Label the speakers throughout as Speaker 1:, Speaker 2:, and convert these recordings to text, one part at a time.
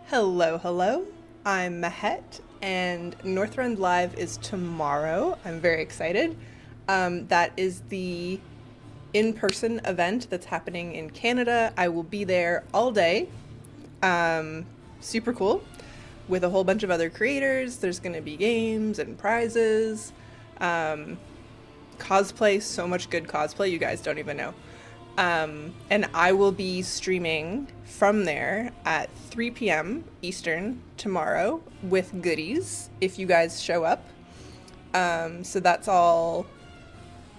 Speaker 1: Hello, hello. I'm Mahet, and Northrend Live is tomorrow. I'm very excited. That is the in-person event that's happening in Canada. I will be there all day. Super cool. With a whole bunch of other creators. There's going to be games and prizes. Cosplay, so much good cosplay, you guys don't even know. And I will be streaming from there at 3 p.m. Eastern tomorrow with goodies if you guys show up. So that's all,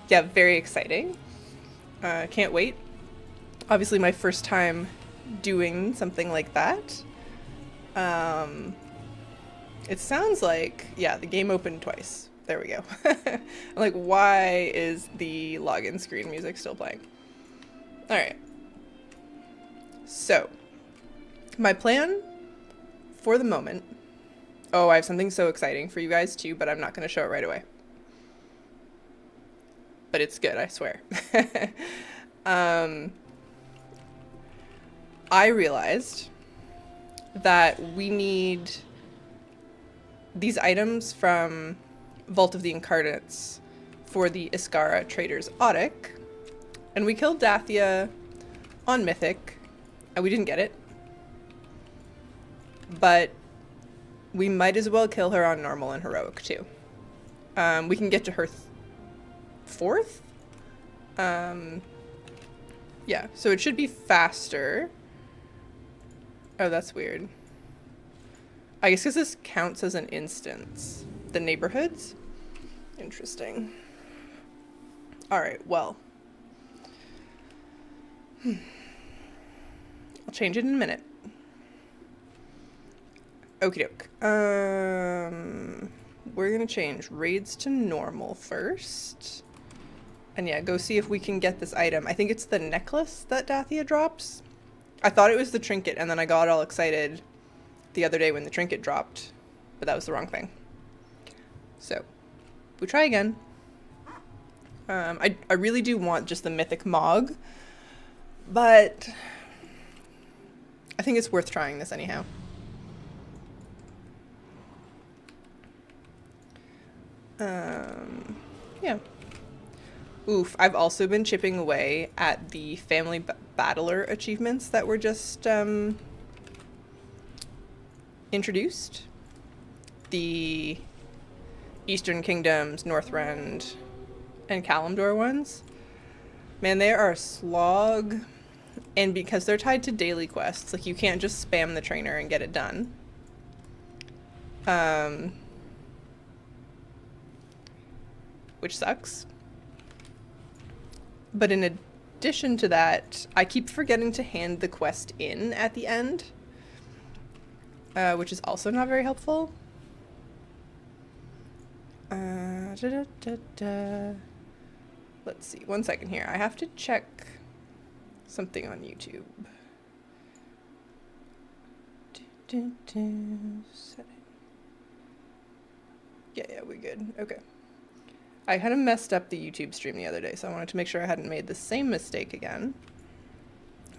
Speaker 1: yeah, very exciting. Can't wait. Obviously, my first time doing something like that. It sounds like, yeah, the game opened twice. There we go. I'm like, why is the login screen music still playing? All right. So, my plan for the moment. Oh, I have something so exciting for you guys too, but I'm not going to show it right away. But it's good, I swear. I realized that we need these items from Vault of the Incarnates for the Iskara Trader's Audit. And we killed Dathia on Mythic, and we didn't get it. But we might as well kill her on Normal and Heroic, too. We can get to her fourth? Yeah, so it should be faster. Oh, that's weird. I guess because this counts as an instance. The neighborhoods? Interesting. Alright, well. I'll change it in a minute. Okie doke. We're gonna change raids to normal first. And yeah, go see if we can get this item. I think it's the necklace that Dathia drops. I thought it was the trinket, and then I got all excited the other day when the trinket dropped. But that was the wrong thing. So, we try again. I really do want just the mythic Mog. But I think it's worth trying this anyhow. Yeah. Oof, I've also been chipping away at the family battler achievements that were just introduced. The Eastern Kingdoms, Northrend, and Kalimdor ones. Man, they are a slog. And because they're tied to daily quests, like you can't just spam the trainer and get it done. Which sucks. But in addition to that, I keep forgetting to hand the quest in at the end. Which is also not very helpful. Let's see, 1 second here. I have to check something on YouTube. Yeah, we're good. Okay. I kind of messed up the YouTube stream the other day, so I wanted to make sure I hadn't made the same mistake again.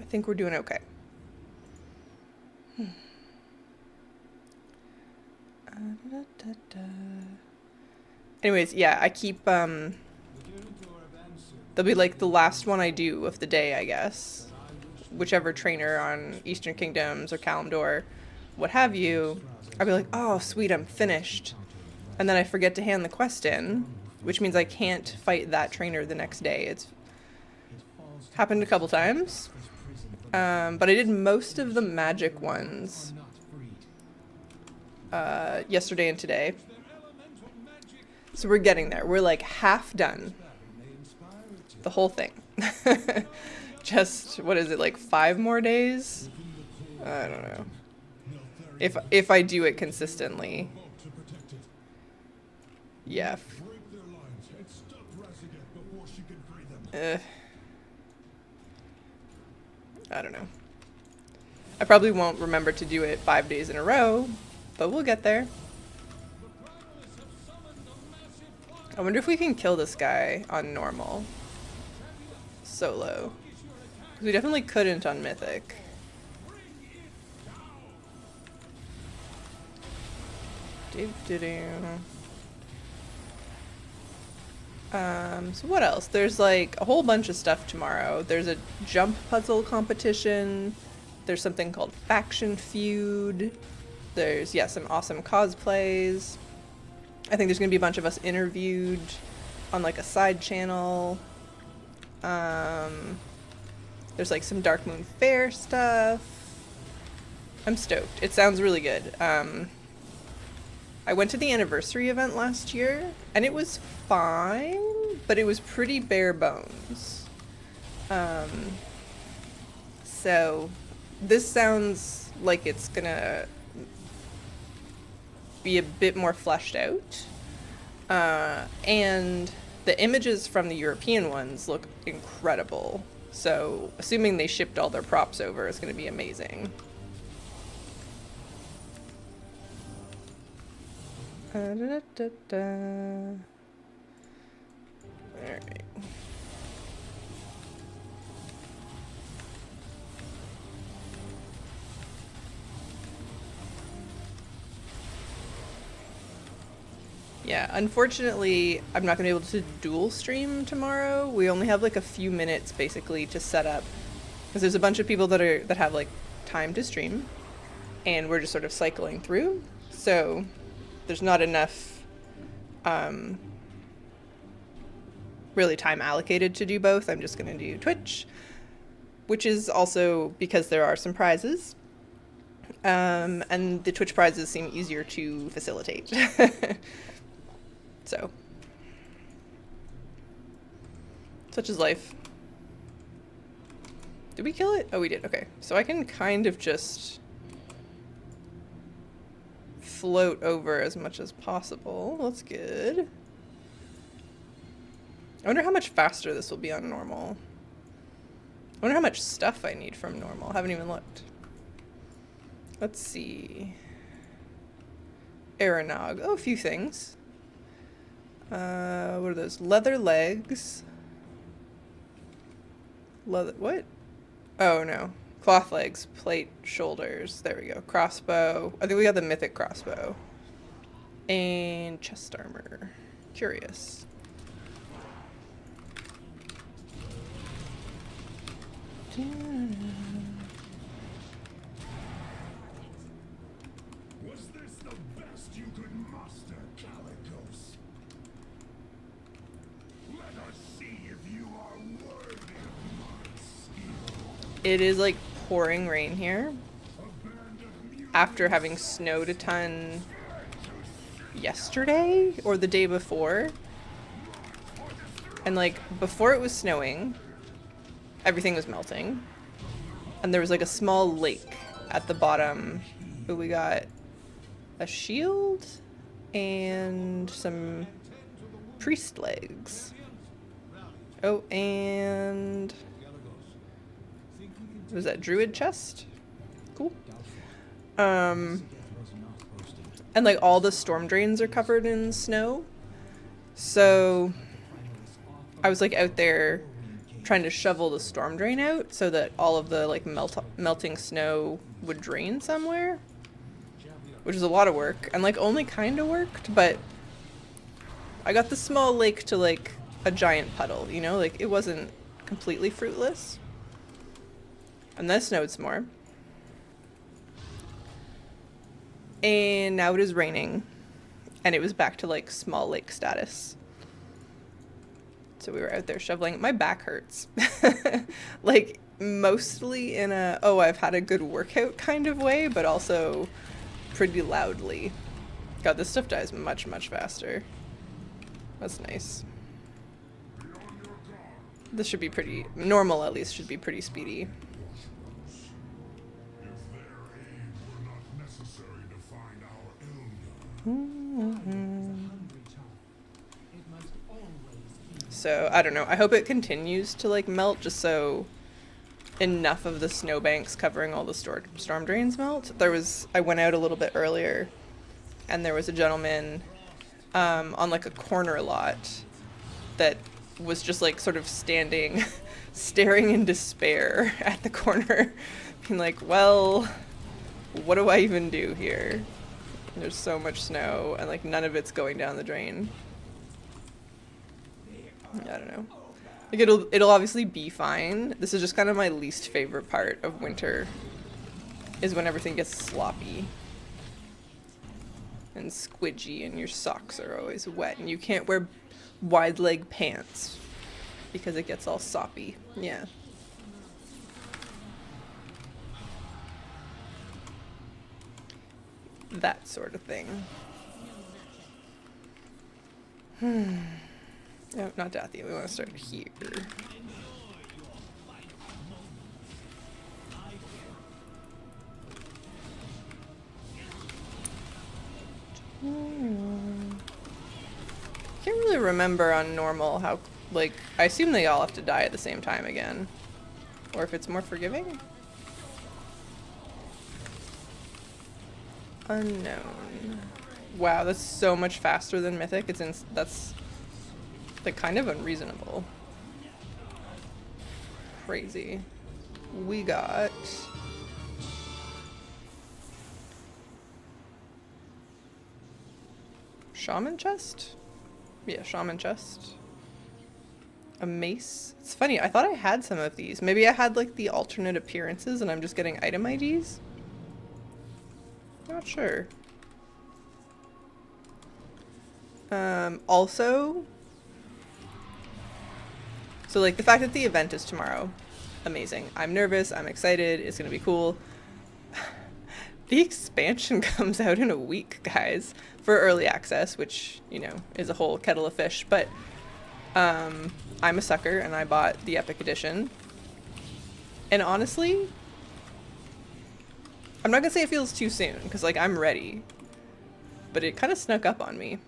Speaker 1: I think we're doing okay. Anyways, yeah, I keep, that'll be like the last one I do of the day, I guess. Whichever trainer on Eastern Kingdoms or Kalimdor, what have you, I'll be like, oh, sweet, I'm finished. And then I forget to hand the quest in, which means I can't fight that trainer the next day. It's happened a couple times. But I did most of the magic ones yesterday and today. So we're getting there. We're like half done. The whole thing. Just, what is it, like 5 more days? I don't know. If I do it consistently. Yeah. I don't know. I probably won't remember to do it 5 days in a row, but we'll get there. I wonder if we can kill this guy on normal. Solo. We definitely couldn't on Mythic. So what else? There's like a whole bunch of stuff tomorrow. There's a jump puzzle competition. There's something called Faction Feud. There's, yeah, some awesome cosplays. I think there's gonna be a bunch of us interviewed on like a side channel. There's like some Dark Moon Fair stuff. I'm stoked. It sounds really good. I went to the anniversary event last year and it was fine, but it was pretty bare bones. So this sounds like it's gonna be a bit more fleshed out. And the images from the European ones look incredible. So assuming they shipped all their props over, it's gonna be amazing. Alright. Yeah, unfortunately, I'm not gonna be able to dual stream tomorrow. We only have like a few minutes basically to set up, because there's a bunch of people that have like time to stream, and we're just sort of cycling through. So there's not enough really time allocated to do both. I'm just gonna do Twitch, which is also because there are some prizes. And the Twitch prizes seem easier to facilitate. So, such is life. Did we kill it? Oh, we did. Okay. So I can kind of just float over as much as possible. That's good. I wonder how much faster this will be on normal. I wonder how much stuff I need from normal. Haven't even looked. Let's see. Aeronog. Oh, a few things. What are those? Leather legs. Leather, what? Oh no. Cloth legs, plate, shoulders. There we go. Crossbow. I think we got the mythic crossbow. And chest armor. Curious.
Speaker 2: Was this the best you could muster, Calicos? Let us see if you are worthy of my skill.
Speaker 1: It is like pouring rain here after having snowed a ton yesterday or the day before. And like before it was snowing, everything was melting. And there was like a small lake at the bottom. But we got a shield and some priest legs. Oh, and what was that, druid chest? Cool. And like all the storm drains are covered in snow. So I was like out there trying to shovel the storm drain out so that all of the like melting snow would drain somewhere, which is a lot of work and like only kind of worked, but I got the small lake to like a giant puddle, you know, like it wasn't completely fruitless. And then it snowed some more. And now it is raining and it was back to like small lake status. So we were out there shoveling. My back hurts. Like mostly in a, oh, I've had a good workout kind of way, but also pretty loudly. God, this stuff dies much, much faster. That's nice. This should be pretty, normal at least should be pretty speedy. So, I don't know. I hope it continues to, like, melt just so enough of the snowbanks covering all the storm drains melt. I went out a little bit earlier, and there was a gentleman on, like, a corner lot that was just, like, sort of standing, staring in despair at the corner, being like, well, what do I even do here? There's so much snow, and like none of it's going down the drain. I don't know. Like it'll obviously be fine. This is just kind of my least favorite part of winter, is when everything gets sloppy and squidgy and your socks are always wet and you can't wear wide leg pants because it gets all soppy. Yeah. That sort of thing. No, not Dathia. We want to start here. Can't really remember on normal how, like, I assume they all have to die at the same time again. Or if it's more forgiving? Unknown. Wow, that's so much faster than Mythic. That's like kind of unreasonable. Crazy. We got Shaman chest? Yeah, Shaman chest. A mace. It's funny, I thought I had some of these. Maybe I had like the alternate appearances and I'm just getting item IDs? Not sure. Also, so like the fact that the event is tomorrow, amazing. I'm nervous, I'm excited, it's gonna be cool. The expansion comes out in a week, guys, for early access, which, you know, is a whole kettle of fish, but I'm a sucker and I bought the Epic Edition. And honestly, I'm not gonna say it feels too soon, because like I'm ready, but it kind of snuck up on me.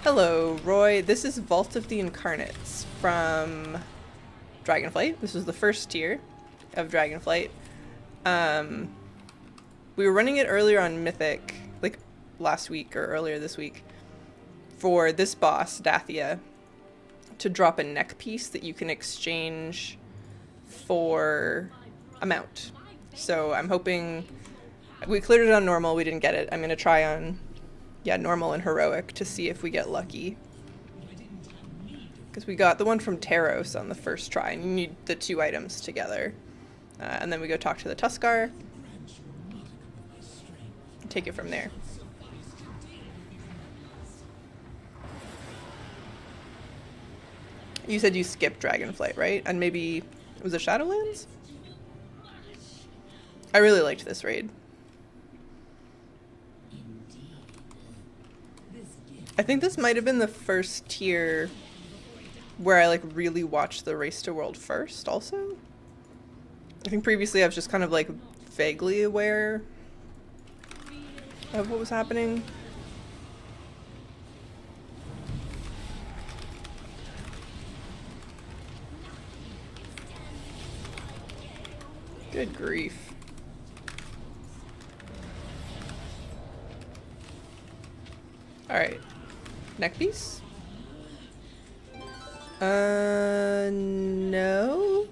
Speaker 1: Hello, Roy. This is Vault of the Incarnates from Dragonflight. This was the first tier of Dragonflight. We were running it earlier on Mythic, like last week or earlier this week, for this boss, Dathia, to drop a neck piece that you can exchange for a mount. So I'm hoping, we cleared it on normal, we didn't get it. I'm gonna try on, yeah, normal and heroic to see if we get lucky. Because we got the one from Taros on the first try, and you need the two items together. And then we go talk to the Tuskar, and take it from there. You said you skipped Dragonflight, right? And maybe, was it Shadowlands? I really liked this raid. I think this might have been the first tier where I like really watched the Race to World first also. I think previously I was just kind of like vaguely aware of what was happening. Good grief. Alright. Neck piece? No?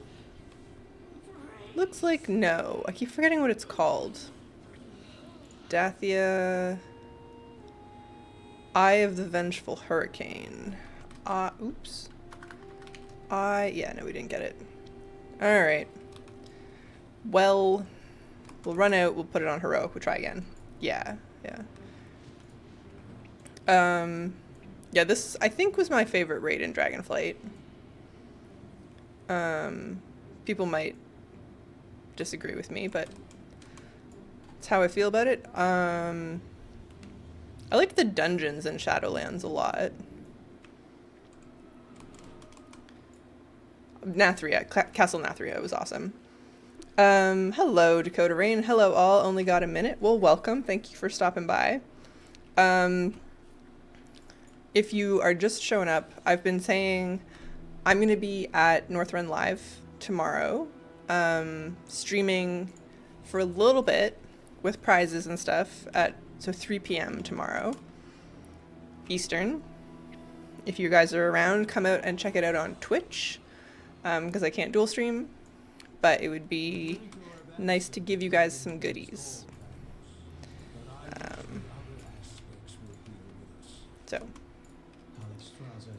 Speaker 1: Looks like no. I keep forgetting what it's called. Dathia... Eye of the Vengeful Hurricane. Oops. Yeah, no, we didn't get it. Alright. Well, we'll run out, we'll put it on heroic, we'll try again. Yeah, yeah. Yeah, this I think was my favorite raid in Dragonflight. People might disagree with me, but that's how I feel about it. I liked the dungeons in Shadowlands a lot. Nathria, Castle Nathria was awesome. Hello, Dakota Rain. Hello, all. Only got a minute. Well, welcome. Thank you for stopping by. If you are just showing up, I've been saying I'm going to be at Northrend Live tomorrow, streaming for a little bit with prizes and stuff at 3 p.m. tomorrow, Eastern. If you guys are around, come out and check it out on Twitch, because I can't dual stream, but it would be nice to give you guys some goodies. So,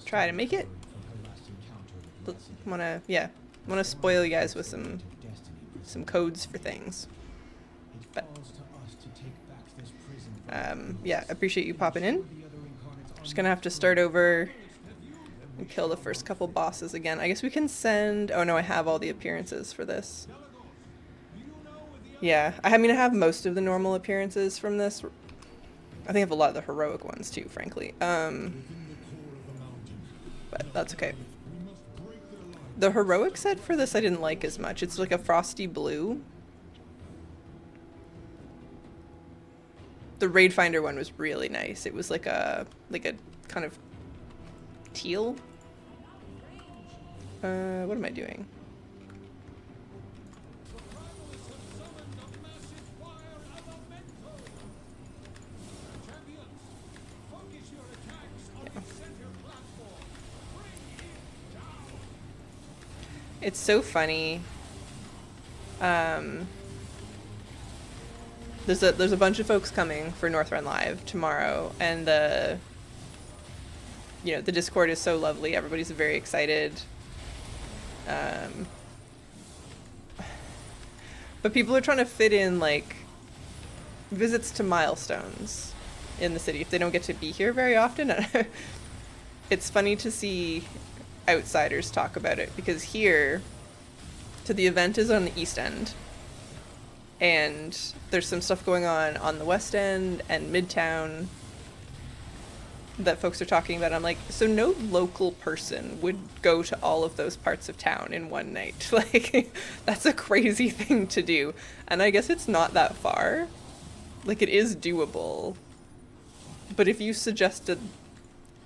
Speaker 1: try to make it. Wanna spoil you guys with some codes for things. But yeah, appreciate you popping in. Just gonna have to start over and kill the first couple bosses again. I guess we can send. Oh no, I have all the appearances for this. Yeah, I mean I have most of the normal appearances from this. I think I have a lot of the heroic ones too, frankly. But that's okay. The heroic set for this I didn't like as much. It's like a frosty blue. The Raid Finder one was really nice. It was like a kind of teal. What am I doing? Yeah. It's so funny. There's a bunch of folks coming for Northrend Live tomorrow, and the Discord is so lovely. Everybody's very excited. But people are trying to fit in like visits to milestones in the city if they don't get to be here very often. It's funny to see outsiders talk about it because here, so the event is on the East End. And there's some stuff going on the West End and Midtown that folks are talking about. I'm like, so no local person would go to all of those parts of town in one night. Like, that's a crazy thing to do. And I guess it's not that far. Like, it is doable. But if you suggested,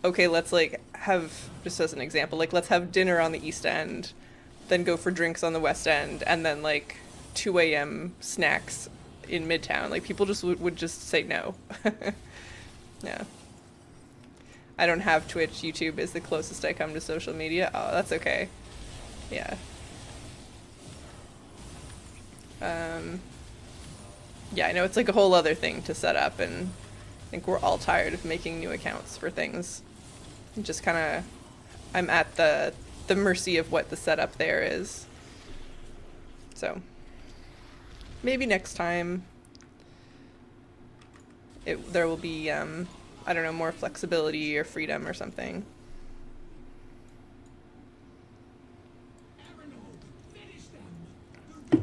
Speaker 1: okay, let's like have, just as an example, like let's have dinner on the East End, then go for drinks on the West End, and then like 2 a.m. snacks in Midtown. Like people just would just say no. Yeah. I don't have Twitch. YouTube is the closest I come to social media. Oh, that's okay. Yeah. Yeah, I know it's like a whole other thing to set up, and I think we're all tired of making new accounts for things. Just kind of, I'm at the mercy of what the setup there is. So, maybe next time there will be, I don't know, more flexibility or freedom or something.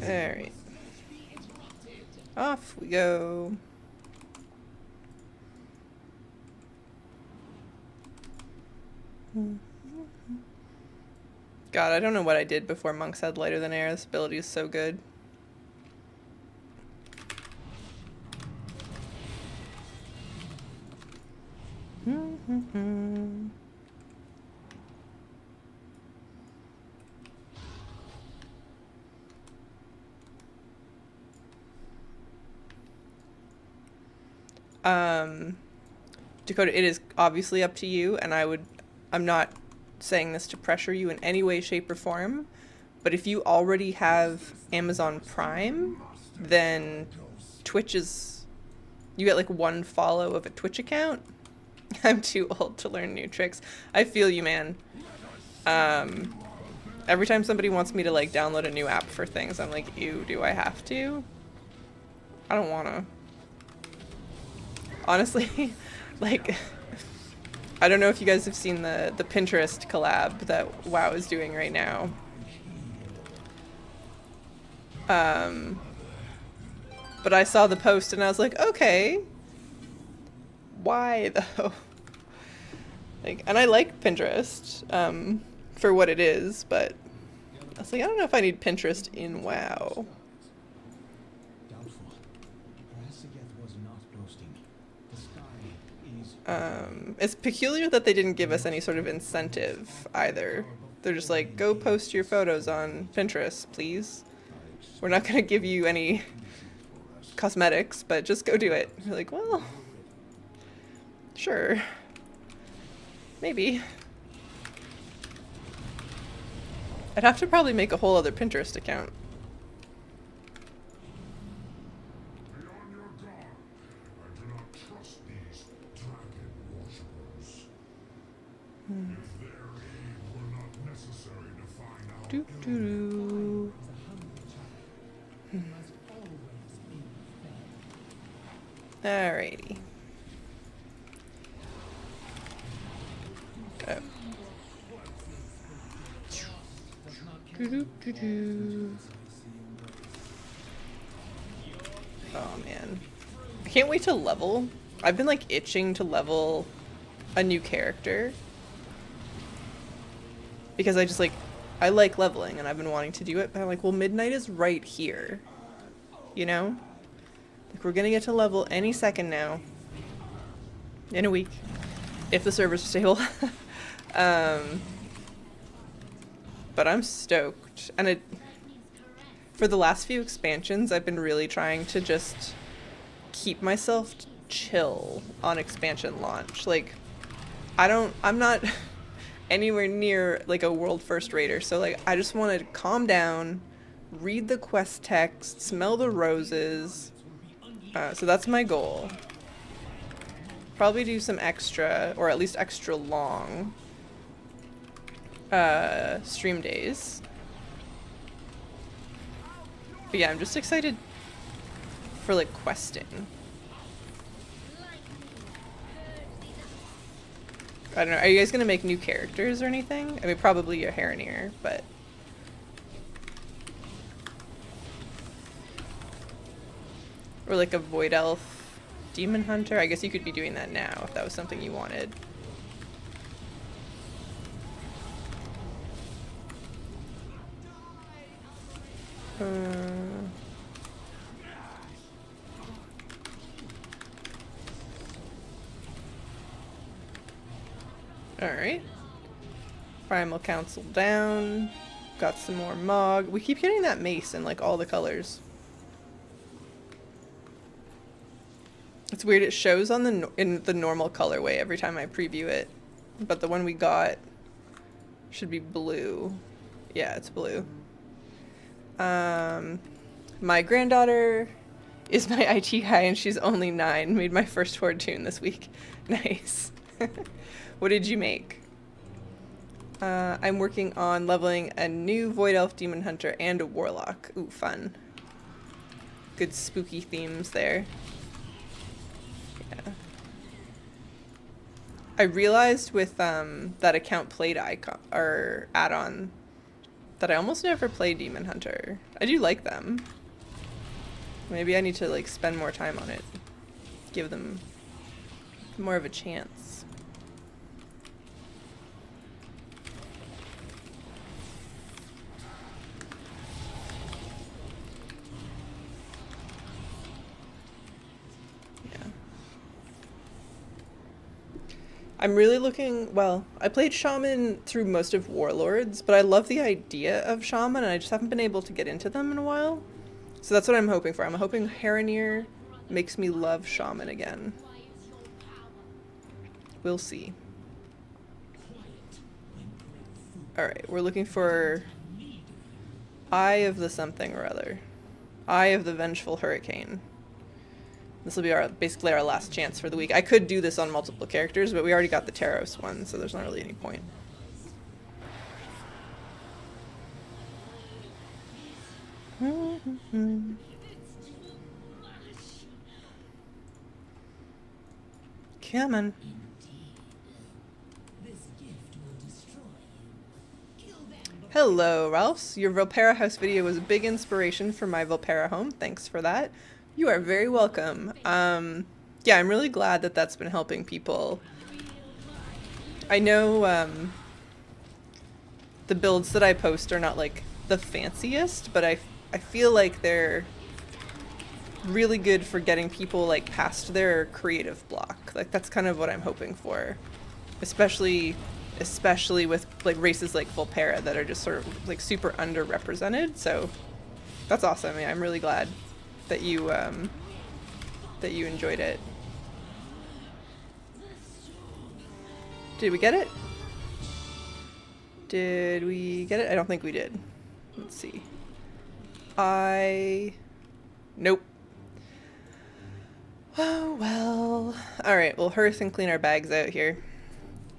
Speaker 1: Alright. Off we go. God, I don't know what I did before Monks had Lighter Than Air. This ability is so good. Dakota, it is obviously up to you, and I'm not saying this to pressure you in any way, shape, or form, but if you already have Amazon Prime, then Twitch is, you get like one follow of a Twitch account. I'm too old to learn new tricks. I feel you, man. Every time somebody wants me to like download a new app for things, I'm like, ew, do I have to? I don't wanna. Honestly, like, I don't know if you guys have seen the Pinterest collab that WoW is doing right now. But I saw the post and I was like, okay, why though? Like, and I like Pinterest, for what it is, but I was like, I don't know if I need Pinterest in WoW. It's peculiar that they didn't give us any sort of incentive either. They're just like, go post your photos on Pinterest, please. We're not going to give you any cosmetics, but just go do it. You're like, well, sure. Maybe. I'd have to probably make a whole other Pinterest account.
Speaker 2: Be on your guard. I do not trust these dragon worshippers. If their aid were not necessary to find our
Speaker 1: Doo doo. Alrighty. Oh. Doo-doo-doo-doo. Oh man. I can't wait to level. I've been like itching to level a new character. Because I just like, I like leveling and I've been wanting to do it, but I'm like, well, midnight is right here. You know? Like, we're gonna get to level any second now. In a week. If the servers are stable. But I'm stoked. And for the last few expansions, I've been really trying to just keep myself chill on expansion launch. Like, I'm not anywhere near like a world first raider, so like I just want to calm down, read the quest text, smell the roses. So that's my goal. Probably do some extra, or at least extra long stream days. But yeah, I'm just excited for like questing. I don't know, are you guys gonna make new characters or anything? I mean, probably a Haranier, but... Or like a Void Elf Demon Hunter? I guess you could be doing that now if that was something you wanted. Alright. Primal Council down. Got some more Mog. We keep getting that mace in like all the colors. It's weird, it shows on in the normal colorway every time I preview it. But the one we got should be blue. Yeah, it's blue. My granddaughter is my IT guy and she's only 9. Made my first Horde tune this week. Nice. What did you make? I'm working on leveling a new Void Elf Demon Hunter and a Warlock. Ooh, fun. Good spooky themes there. Yeah. I realized with that account played icon or add-on that I almost never play Demon Hunter. I do like them. Maybe I need to like spend more time on it. Give them more of a chance. Yeah. I'm really looking, well, I played Shaman through most of Warlords, but I love the idea of Shaman and I just haven't been able to get into them in a while. So that's what I'm hoping for. I'm hoping Haranier makes me love Shaman again. We'll see. Alright, we're looking for Eye of the something or other. Eye of the Vengeful Hurricane. This will be basically our last chance for the week. I could do this on multiple characters, but we already got the Taros one, so there's not really any point. Come on. Hello, Ralphs. Your Volpera house video was a big inspiration for my Volpera home. Thanks for that. You are very welcome. Yeah, I'm really glad that that's been helping people. I know the builds that I post are not like the fanciest, but I feel like they're really good for getting people like past their creative block. Like that's kind of what I'm hoping for, especially with like races like Volpera that are just sort of like super underrepresented. So that's awesome. Yeah, I'm really glad that you enjoyed it. Did we get it? Did we get it? I don't think we did. Let's see. Nope. Oh well. Alright, we'll hearth and clean our bags out here.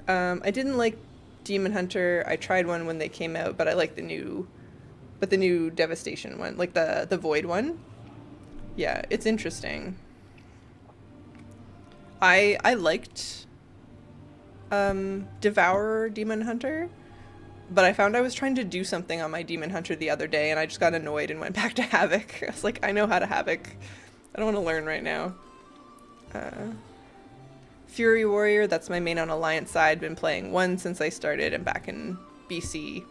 Speaker 1: I didn't like Demon Hunter. I tried one when they came out, but I like the new Devastation one, like the Void one. Yeah, it's interesting. I liked Devourer Demon Hunter, but I found I was trying to do something on my Demon Hunter the other day, and I just got annoyed and went back to Havoc. I was like, I know how to Havoc. I don't want to learn right now. Fury Warrior, that's my main on Alliance side. Been playing one since I started. I'm back in BC.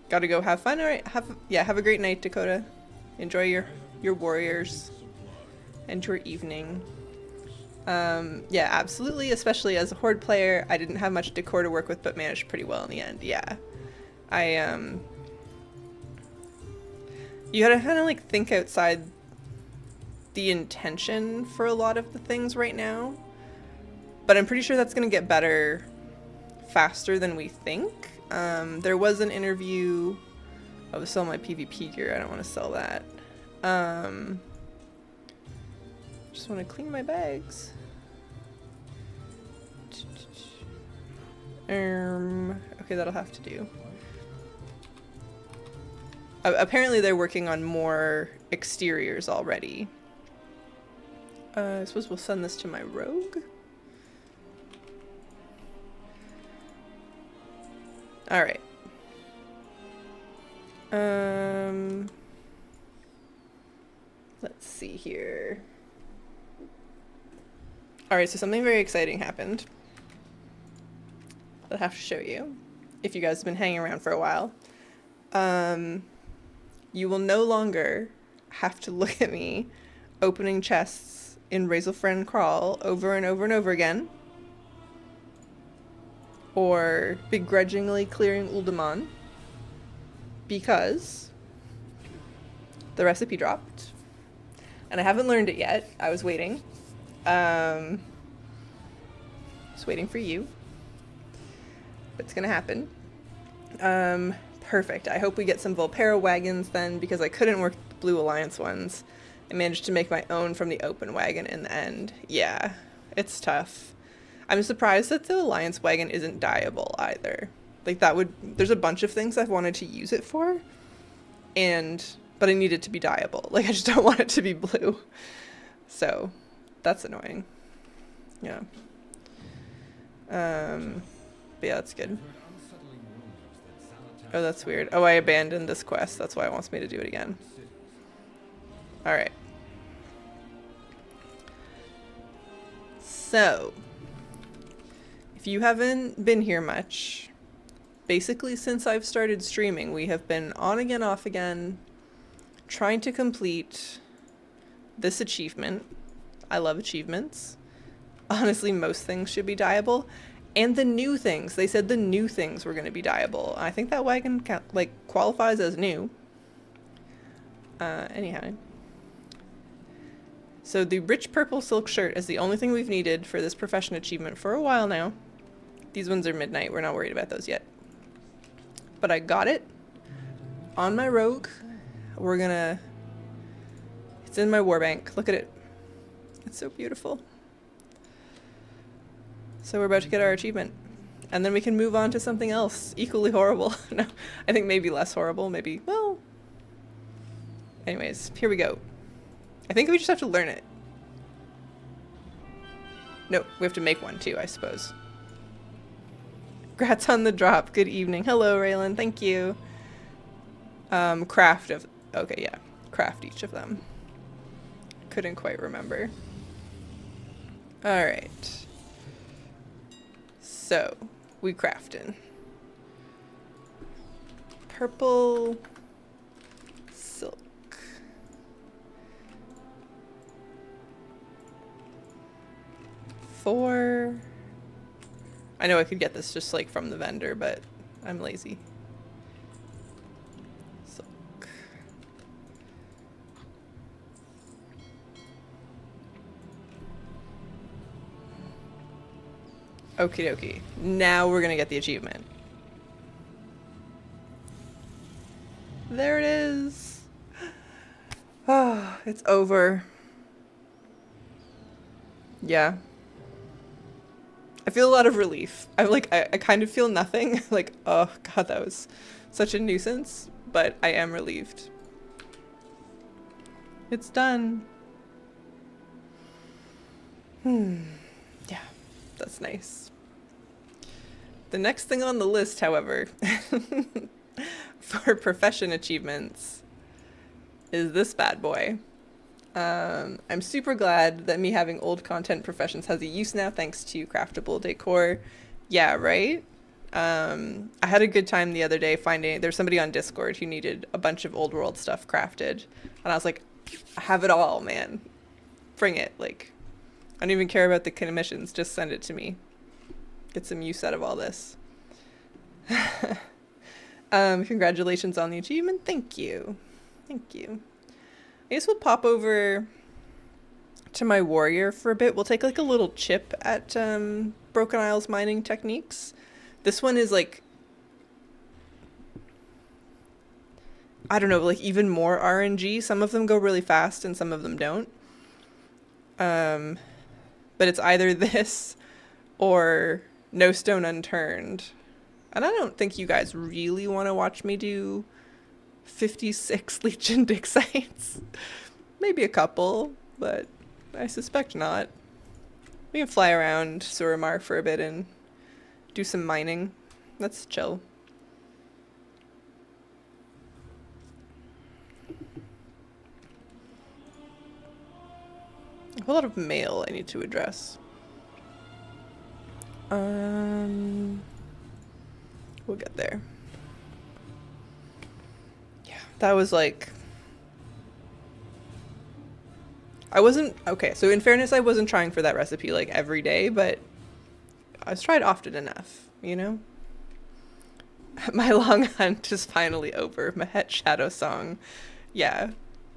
Speaker 1: Gotta go have fun. All right, have a great night, Dakota. Enjoy your warriors and your evening. Yeah, absolutely. Especially as a Horde player, I didn't have much decor to work with, but managed pretty well in the end. Yeah, you gotta kind of like think outside the intention for a lot of the things right now. But I'm pretty sure that's gonna get better faster than we think. There was an interview. I was selling my PvP gear. I don't want to sell that. Just want to clean my bags. Okay, that'll have to do. Apparently they're working on more exteriors already. I suppose we'll send this to my rogue. All right. Let's see here. All right, so something very exciting happened. I'll have to show you if you guys have been hanging around for a while. You will no longer have to look at me opening chests in Razorfriend Crawl over and over and over again, or begrudgingly clearing Uldaman, because the recipe dropped and I haven't learned it yet. I was waiting. Just waiting for you. But it's gonna happen. Perfect. I hope we get some Volpera wagons then, because I couldn't work the Blue Alliance ones. I managed to make my own from the open wagon in the end. Yeah, it's tough. I'm surprised that the Alliance wagon isn't dyeable either. Like there's a bunch of things I've wanted to use it for, but I need it to be dyeable. Like I just don't want it to be blue. So that's annoying. Yeah. But yeah, that's good. Oh, that's weird. Oh, I abandoned this quest. That's why it wants me to do it again. Alright. So, if you haven't been here much, basically since I've started streaming, we have been on again, off again, trying to complete this achievement. I love achievements. Honestly, most things should be dyeable. And the new things. They said the new things were going to be dyeable. I think that wagon qualifies as new. Anyhow. So the rich purple silk shirt is the only thing we've needed for this profession achievement for a while now. These ones are midnight. We're not worried about those yet. But I got it on my rogue. It's in my warbank. Look at it. It's so beautiful. So we're about to get our achievement. And then we can move on to something else equally horrible. No, I think maybe less horrible. Maybe, well. Anyways, here we go. I think we just have to learn it. No, we have to make one too, I suppose. Congrats on the drop. Good evening. Hello, Raylan. Thank you. Craft each of them. Couldn't quite remember. All right. So, we crafting. Purple silk. Four. I know I could get this just like from the vendor, but I'm lazy. Silk. Okie dokie. Now we're gonna get the achievement. There it is. Oh, it's over. Yeah. I feel a lot of relief. I'm like, I kind of feel nothing. Like, oh god, that was such a nuisance, but I am relieved. It's done. Yeah, that's nice. The next thing on the list, however, for profession achievements is this bad boy. I'm super glad that me having old content professions has a use now thanks to craftable decor. Yeah, right? I had a good time the other day finding there's somebody on Discord who needed a bunch of old world stuff crafted. And I was like, I have it all, man. Bring it. Like, I don't even care about the commissions. Just send it to me. Get some use out of all this. Congratulations on the achievement. Thank you. Thank you. I guess we'll pop over to my warrior for a bit. We'll take like a little chip at Broken Isles mining techniques. This one is like, I don't know, like even more RNG. Some of them go really fast and some of them don't. But it's either this or No Stone Unturned. And I don't think you guys really want to watch me do 56 Legion dig sites. Maybe a couple, but I suspect not. We can fly around Suramar for a bit and do some mining. That's chill. A whole lot of mail I need to address. We'll get there. Yeah, that was like... I wasn't... Okay, so in fairness, I wasn't trying for that recipe like every day, but I was tried often enough, you know? My long hunt is finally over. Mahet Shadow Song. Yeah.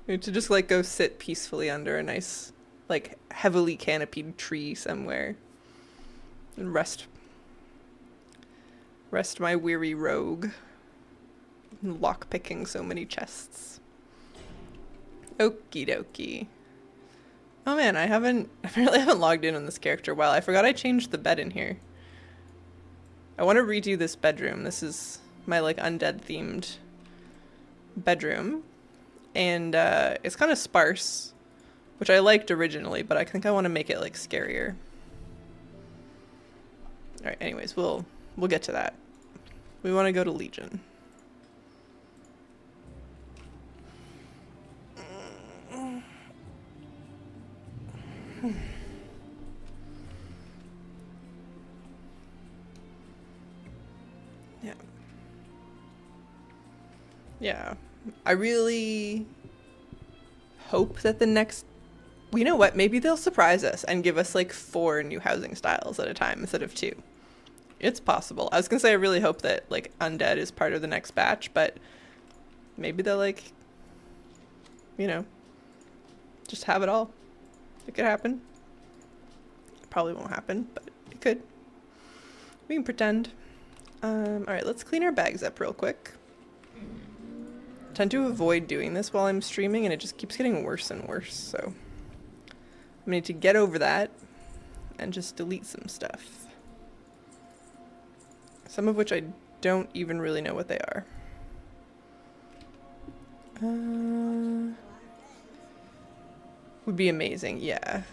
Speaker 1: To just like go sit peacefully under a nice, like heavily canopied tree somewhere. And rest my weary rogue. Lockpicking so many chests. Okie dokie. Oh man, I apparently haven't logged in on this character a while. I forgot I changed the bed in here. I want to redo this bedroom. This is my like undead themed bedroom. And it's kind of sparse, which I liked originally, but I think I want to make it like scarier. Alright, anyways, we'll get to that. We want to go to Legion. Yeah. Yeah. I really hope that the next... You know what? Maybe they'll surprise us and give us like 4 new housing styles at a time instead of 2. It's possible. I was gonna say I really hope that like undead is part of the next batch, but maybe they'll like, you know, just have it all. It could happen. It probably won't happen, but it could. We can pretend. Alright, let's clean our bags up real quick. I tend to avoid doing this while I'm streaming and it just keeps getting worse and worse, so I need to get over that and just delete some stuff. Some of which I don't even really know what they are. Would be amazing, yeah.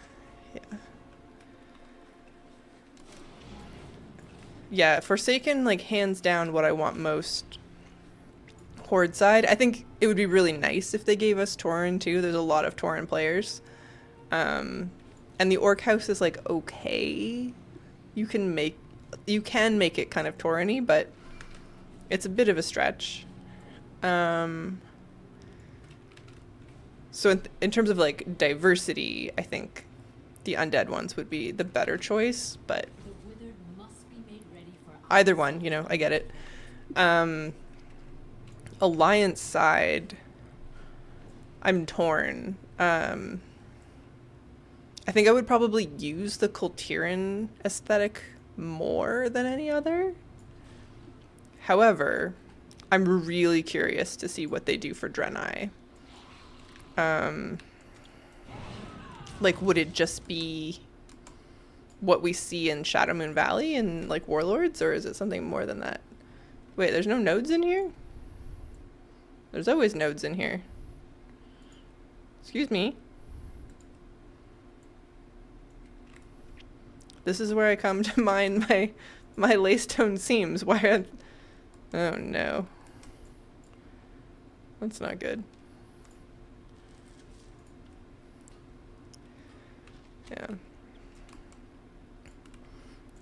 Speaker 1: Yeah. Yeah, Forsaken, like, hands down what I want most. Horde side. I think it would be really nice if they gave us Tauren, too. There's a lot of Tauren players. And the Orc House is, like, okay. You can make it kind of Tauren-y, but it's a bit of a stretch. So in terms of, like, diversity, I think the undead ones would be the better choice, but either one, you know, I get it. Alliance side, I'm torn. I think I would probably use the Kultiran aesthetic more than any other. However, I'm really curious to see what they do for Draenei. Like, would it just be what we see in Shadow Moon Valley and like Warlords, or is it something more than that? Wait, there's no nodes in here? There's always nodes in here. Excuse me. This is where I come to mine my laystone seams. Why are... Oh no. That's not good. Yeah.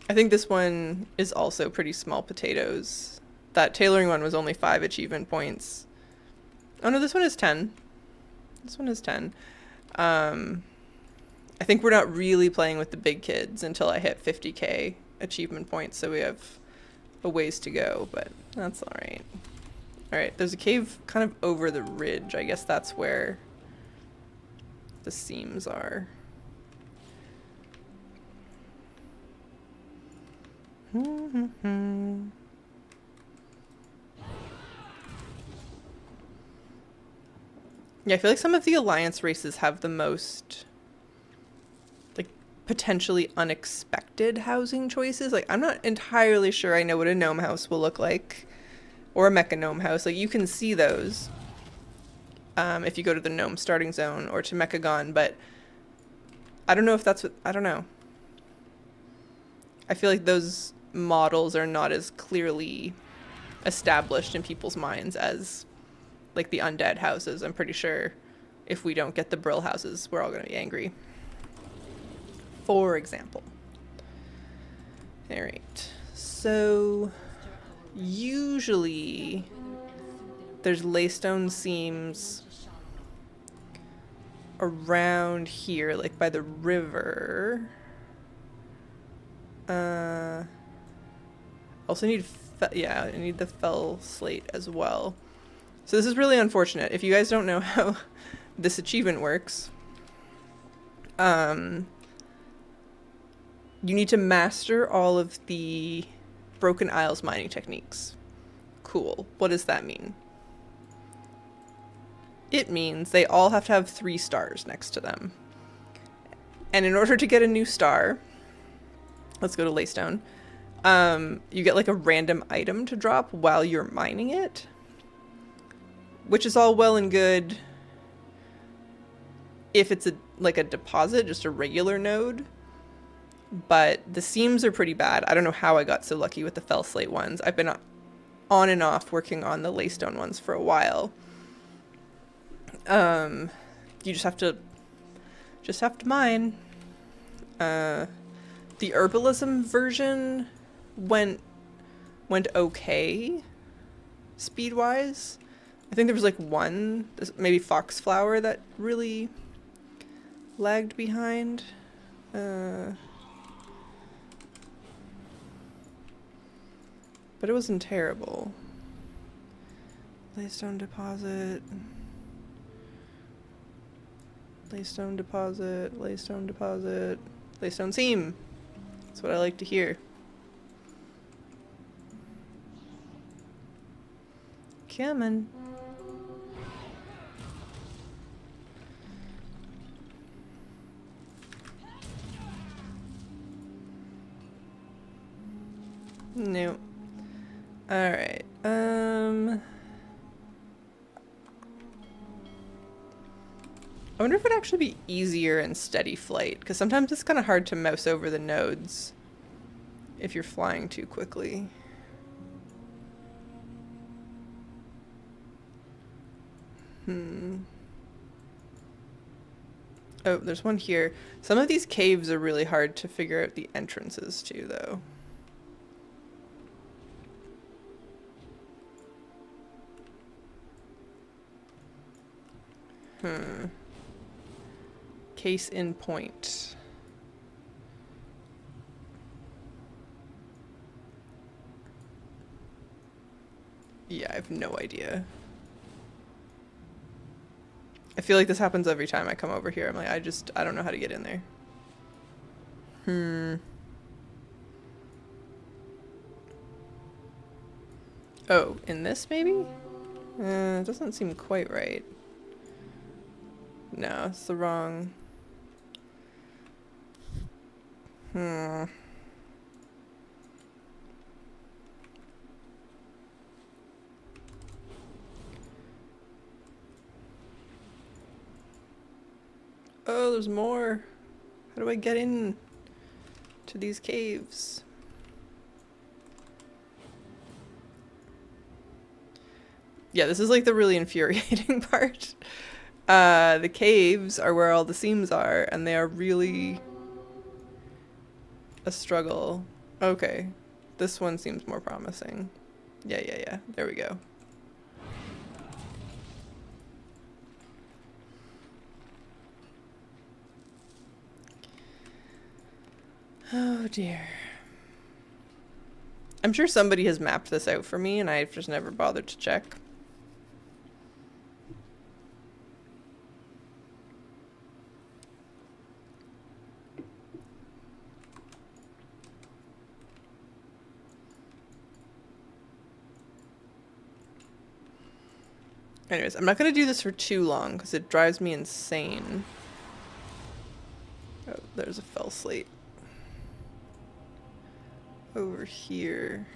Speaker 1: I think this one is also pretty small potatoes. That tailoring one was only 5 achievement points. Oh no, this one is 10. This one is 10. I think we're not really playing with the big kids until I hit 50k achievement points, so we have a ways to go, but that's alright. Alright, there's a cave kind of over the ridge. I guess that's where the seams are. Yeah, I feel like some of the alliance races have the most like potentially unexpected housing choices. Like, I'm not entirely sure I know what a gnome house will look like, or a mecha gnome house. Like, you can see those if you go to the gnome starting zone or to Mechagon, but I don't know if that's what, I don't know. I feel like those models are not as clearly established in people's minds as like the undead houses. I'm pretty sure if we don't get the Brill houses, we're all going to be angry. For example. Alright. So usually there's laystone seams around here, like by the river. Also need, yeah, I need the fell slate as well. So this is really unfortunate. If you guys don't know how this achievement works, you need to master all of the Broken Isles mining techniques. Cool. What does that mean? It means they all have to have 3 stars next to them. And in order to get a new star, let's go to Laystone, you get like a random item to drop while you're mining it, which is all well and good if it's like a deposit, just a regular node. But the seams are pretty bad. I don't know how I got so lucky with the fell slate ones. I've been on and off working on the laystone ones for a while. You just have to mine. The herbalism version went okay speed wise. I think there was like one, maybe foxflower, that really lagged behind. But it wasn't terrible. Laystone deposit. Laystone deposit. Laystone deposit. Laystone seam. That's what I like to hear. Coming. No. Alright. I wonder if it'd actually be easier in steady flight, because sometimes it's kind of hard to mouse over the nodes if you're flying too quickly. Oh, there's one here. Some of these caves are really hard to figure out the entrances to, though. Case in point. Yeah, I have no idea. I feel like this happens every time I come over here. I'm like, I don't know how to get in there. Oh, in this maybe? It doesn't seem quite right. No, it's the wrong... Oh, there's more. How do I get in to these caves? Yeah, this is like the really infuriating part. The caves are where all the seams are, and they are really a struggle. Okay, this one seems more promising. Yeah. There we go. Oh dear. I'm sure somebody has mapped this out for me, and I've just never bothered to check. Anyways, I'm not going to do this for too long because it drives me insane. Oh, there's a fell slate. Over here.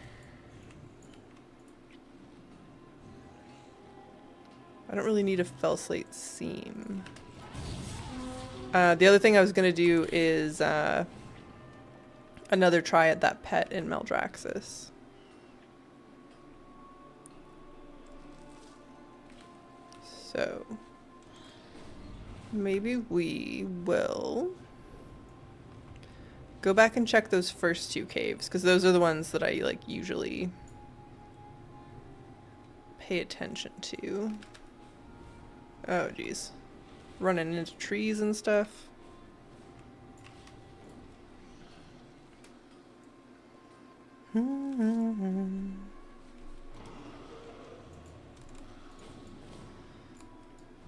Speaker 1: I don't really need a fell slate seam. The other thing I was going to do is another try at that pet in Maldraxxus. So maybe we will go back and check those first two caves, because those are the ones that I like usually pay attention to. Oh geez. Running into trees and stuff.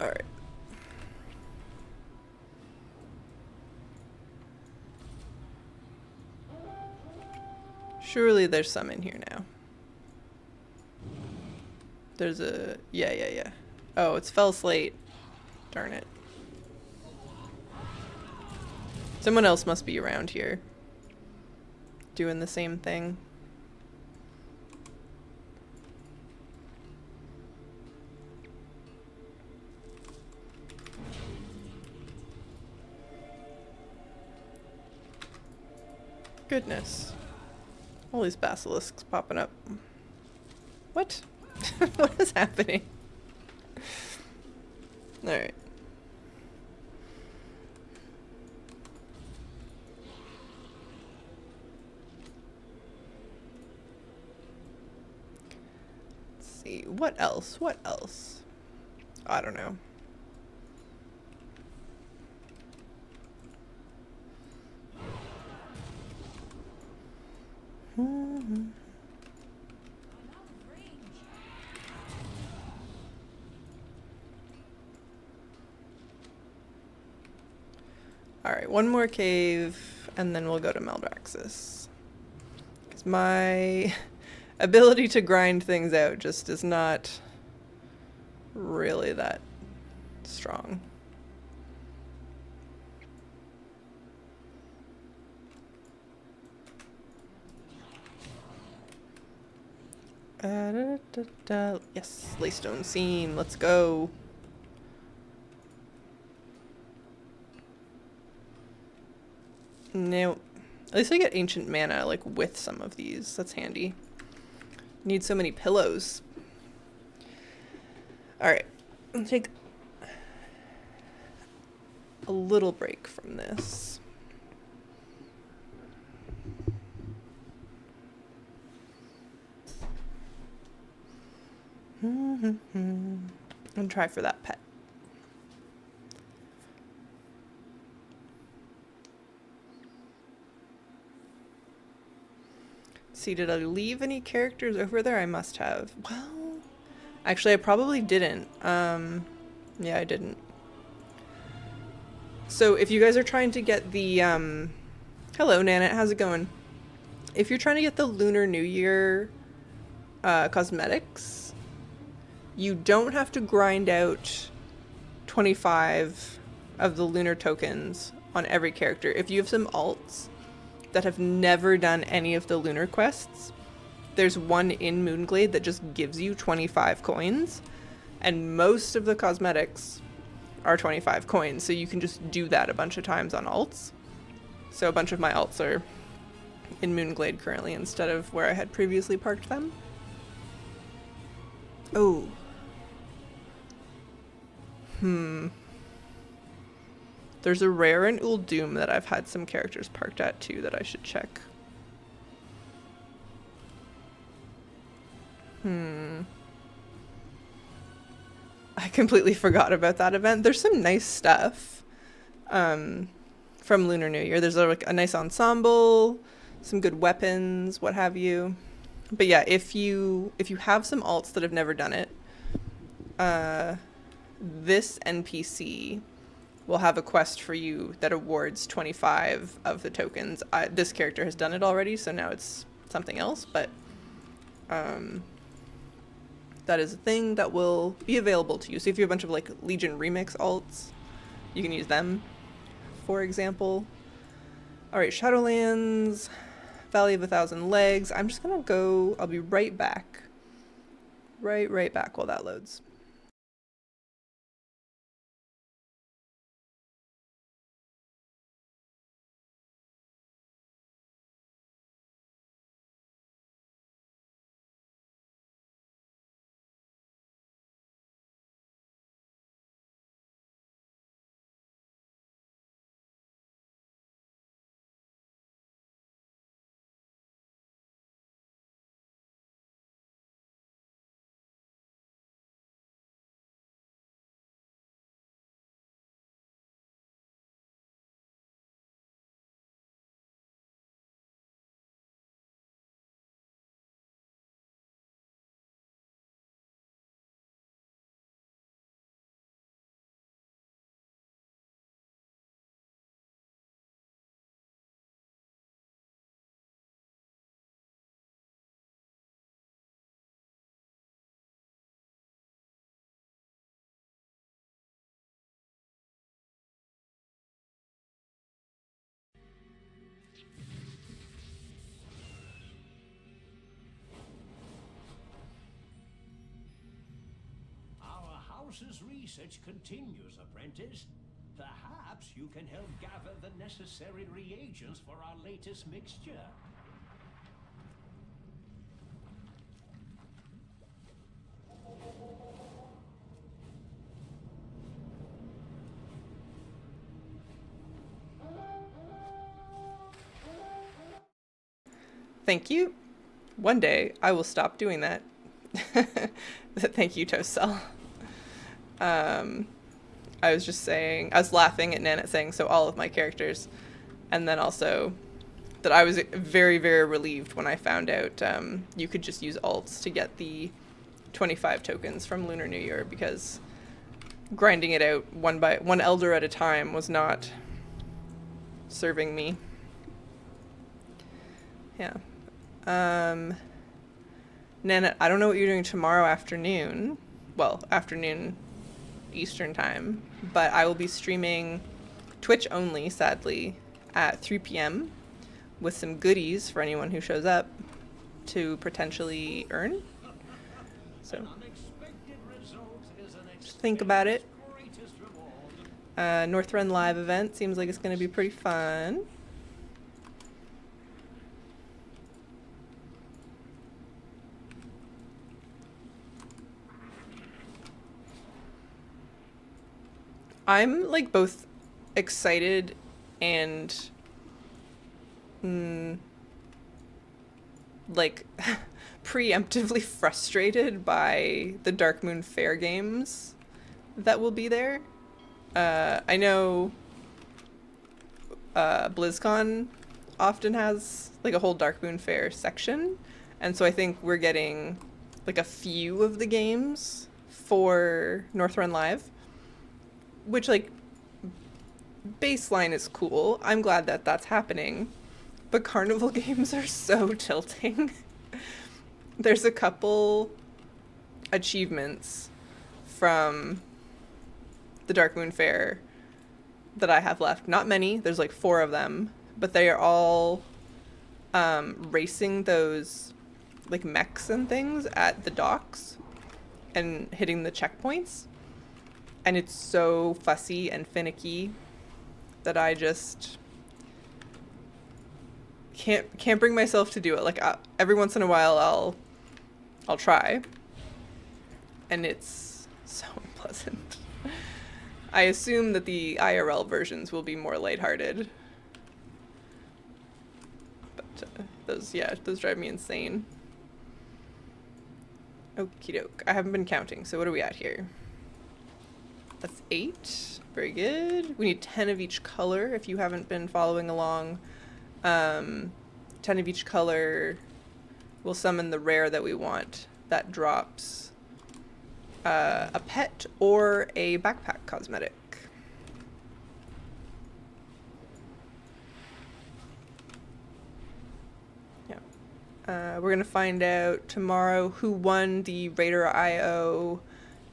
Speaker 1: Alright. Surely there's some in here now. There's a... Yeah. Oh, it's fell slate. Darn it. Someone else must be around here. Doing the same thing. Goodness. All these basilisks popping up. What? What is happening? Alright. Let's see. What else? What else? I don't know. Alright, one more cave, and then we'll go to Maldraxxus. Because my ability to grind things out just is not really that strong. Yes, Laystone Seam, let's go. No, at least I get ancient mana like with some of these. That's handy. Need so many pillows. Alright, I'll take a little break from this. And try for that pet. See, did I leave any characters over there? I must have. Well, actually I probably didn't. Yeah, I didn't. So if you guys are trying to get the, hello Nanette, how's it going? If you're trying to get the Lunar New Year cosmetics, you don't have to grind out 25 of the lunar tokens on every character. If you have some alts, that have never done any of the lunar quests, there's one in Moonglade that just gives you 25 coins, and most of the cosmetics are 25 coins, so you can just do that a bunch of times on alts. So a bunch of my alts are in Moonglade currently instead of where I had previously parked them. Oh. There's a rare in Uldum that I've had some characters parked at too that I should check. I completely forgot about that event. There's some nice stuff from Lunar New Year. There's like a nice ensemble, some good weapons, what have you. But yeah, if you have some alts that have never done it, this NPC will have a quest for you that awards 25 of the tokens. This character has done it already, so now it's something else, but that is a thing that will be available to you. So if you have a bunch of like Legion Remix alts, you can use them, for example. Alright, Shadowlands, Valley of a Thousand Legs. I'm just gonna go, I'll be right back. Right back while that loads.
Speaker 3: House's research continues, apprentice. Perhaps you can help gather the necessary reagents for our latest mixture.
Speaker 1: Thank you. One day I will stop doing that. Thank you, Toast Cell. I was just saying, I was laughing at Nanette saying, so all of my characters, and then also that I was very, very relieved when I found out you could just use alts to get the 25 tokens from Lunar New Year, because grinding it out one elder at a time was not serving me. Yeah. Nanette, I don't know what you're doing tomorrow afternoon. Well, afternoon Eastern time, but I will be streaming Twitch only, sadly, at 3 p.m. with some goodies for anyone who shows up to potentially earn. So just think about it. Northrend live event seems like it's going to be pretty fun. I'm like both excited and like preemptively frustrated by the Dark Moon Fair games that will be there. I know BlizzCon often has like a whole Dark Moon Fair section, and so I think we're getting like a few of the games for Northrend Live, which like baseline is cool. I'm glad that that's happening, but carnival games are so tilting. There's a couple achievements from the Dark Moon Fair that I have left. Not many, there's like 4 of them, but they are all racing those like mechs and things at the docks and hitting the checkpoints. And it's so fussy and finicky that I just can't bring myself to do it. Like every once in a while I'll try, and it's so unpleasant. I assume that the IRL versions will be more lighthearted, but those drive me insane. Okie doke. I haven't been counting, so what are we at here? That's 8. Very good. We need 10 of each color if you haven't been following along. 10 of each color will summon the rare that we want. That drops a pet or a backpack cosmetic. Yeah. We're going to find out tomorrow who won the Raider IO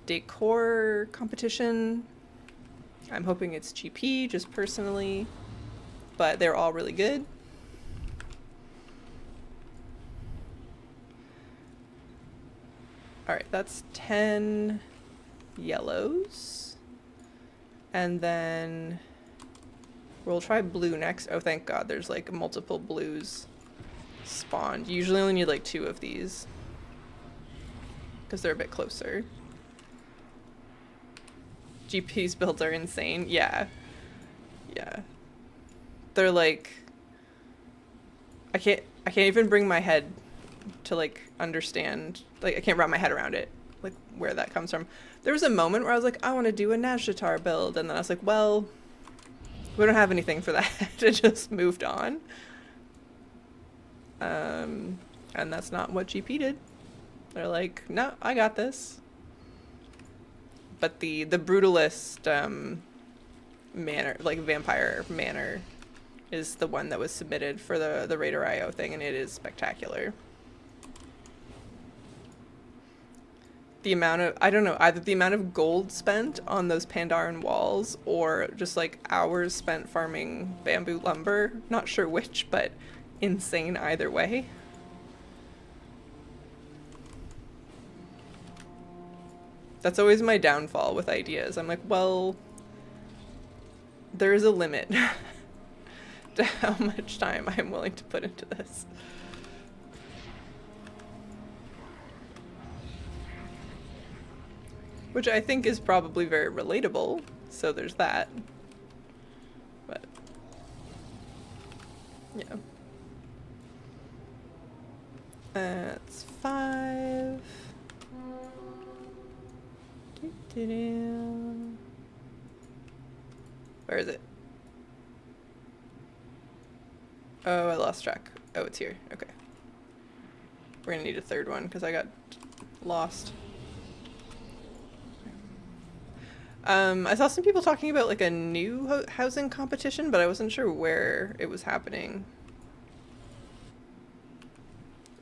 Speaker 1: decor competition. I'm hoping it's GP, just personally, but they're all really good. All right, that's 10 yellows. And then we'll try blue next. Oh, thank God, there's like multiple blues spawned. You usually only need like 2 of these because they're a bit closer. GP's builds are insane. Yeah. Yeah. They're like, I can't even bring my head to like understand, like I can't wrap my head around it, like where that comes from. There was a moment where I was like, I want to do a Nazjatar build, and then I was like, well, we don't have anything for that. It just moved on. And that's not what GP did. They're like, no, I got this. But the brutalist manor, like vampire manor, is the one that was submitted for the Raider IO thing, and it is spectacular. The amount of, I don't know, either the amount of gold spent on those Pandaren walls or just like hours spent farming bamboo lumber, not sure which, but insane either way. That's always my downfall with ideas. I'm like, well, there is a limit to how much time I'm willing to put into this. Which I think is probably very relatable, so there's that. But, yeah. That's 5. Where is it? Oh, I lost track. Oh, it's here. Okay. We're gonna need a third one because I got lost. I saw some people talking about like a new housing competition, but I wasn't sure where it was happening.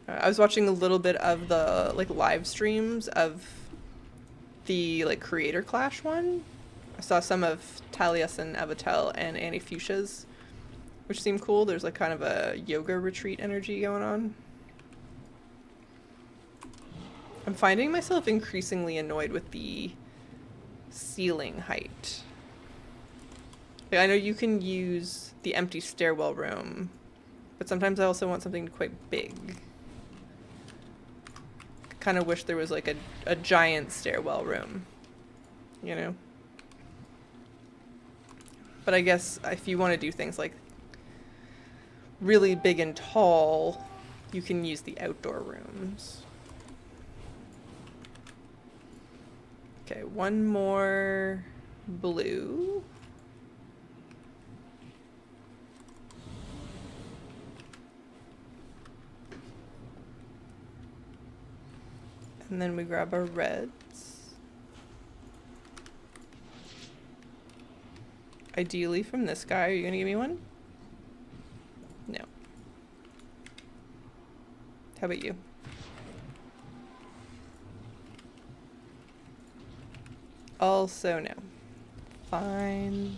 Speaker 1: I was watching a little bit of the like live streams of the like Creator Clash one. I saw some of Talius and Avatel and Annie Fuchsia's, which seemed cool. There's like kind of a yoga retreat energy going on. I'm finding myself increasingly annoyed with the ceiling height. Like, I know you can use the empty stairwell room, but sometimes I also want something quite big. Kind of wish there was like a giant stairwell room, you know? But I guess if you want to do things like really big and tall, you can use the outdoor rooms. Okay, one more blue. And then we grab our reds. Ideally from this guy. Are you gonna give me one? No. How about you? Also no. Fine.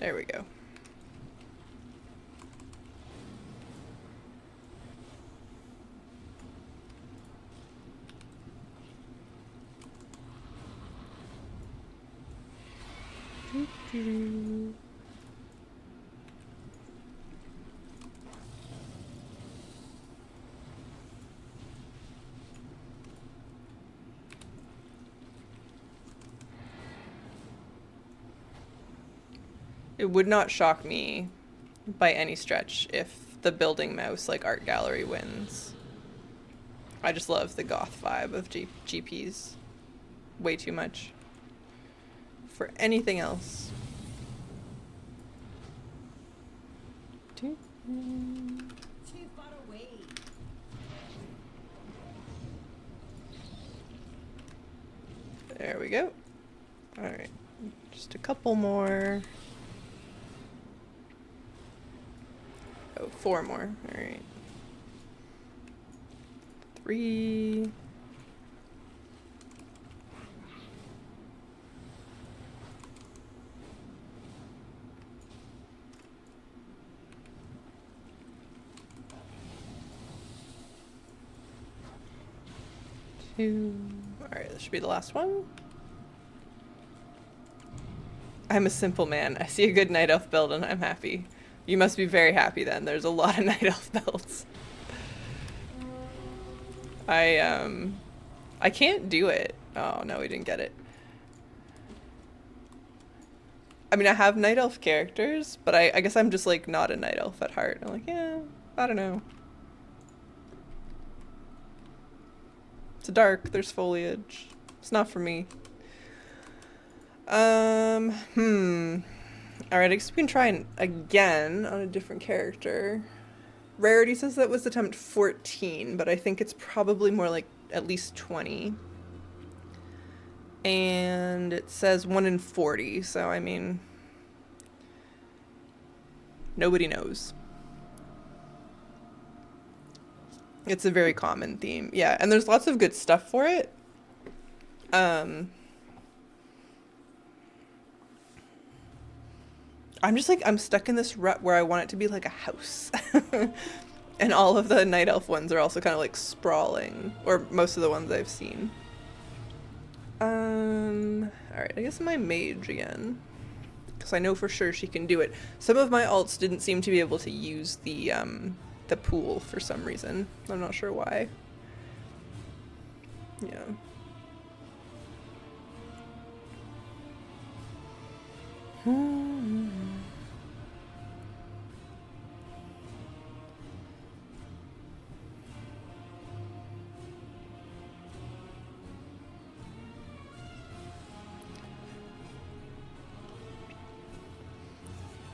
Speaker 1: There we go. It would not shock me by any stretch if the building mouse like art gallery wins. I just love the goth vibe of GPs way too much for anything else.
Speaker 4: Too far away.
Speaker 1: There we go. All right, just a couple more. Oh, 4 more. All right. 3. Two. All right, this should be the last one. I'm a simple man. I see a good night elf build and I'm happy. You must be very happy then. There's a lot of night elf builds. I can't do it. Oh no, we didn't get it. I mean, I have night elf characters, but I guess I'm just like not a night elf at heart. I'm like, yeah, I don't know. It's dark, there's foliage. It's not for me. Alright, I guess we can try again on a different character. Rarity says that was attempt 14, but I think it's probably more like at least 20. And it says 1 in 40, so I mean, nobody knows. It's a very common theme. Yeah, and there's lots of good stuff for it. I'm just like, I'm stuck in this rut where I want it to be like a house. And all of the night elf ones are also kind of like sprawling, or most of the ones I've seen. Alright, I guess my mage again, because I know for sure she can do it. Some of my alts didn't seem to be able to use the pool for some reason. I'm not sure why. Yeah.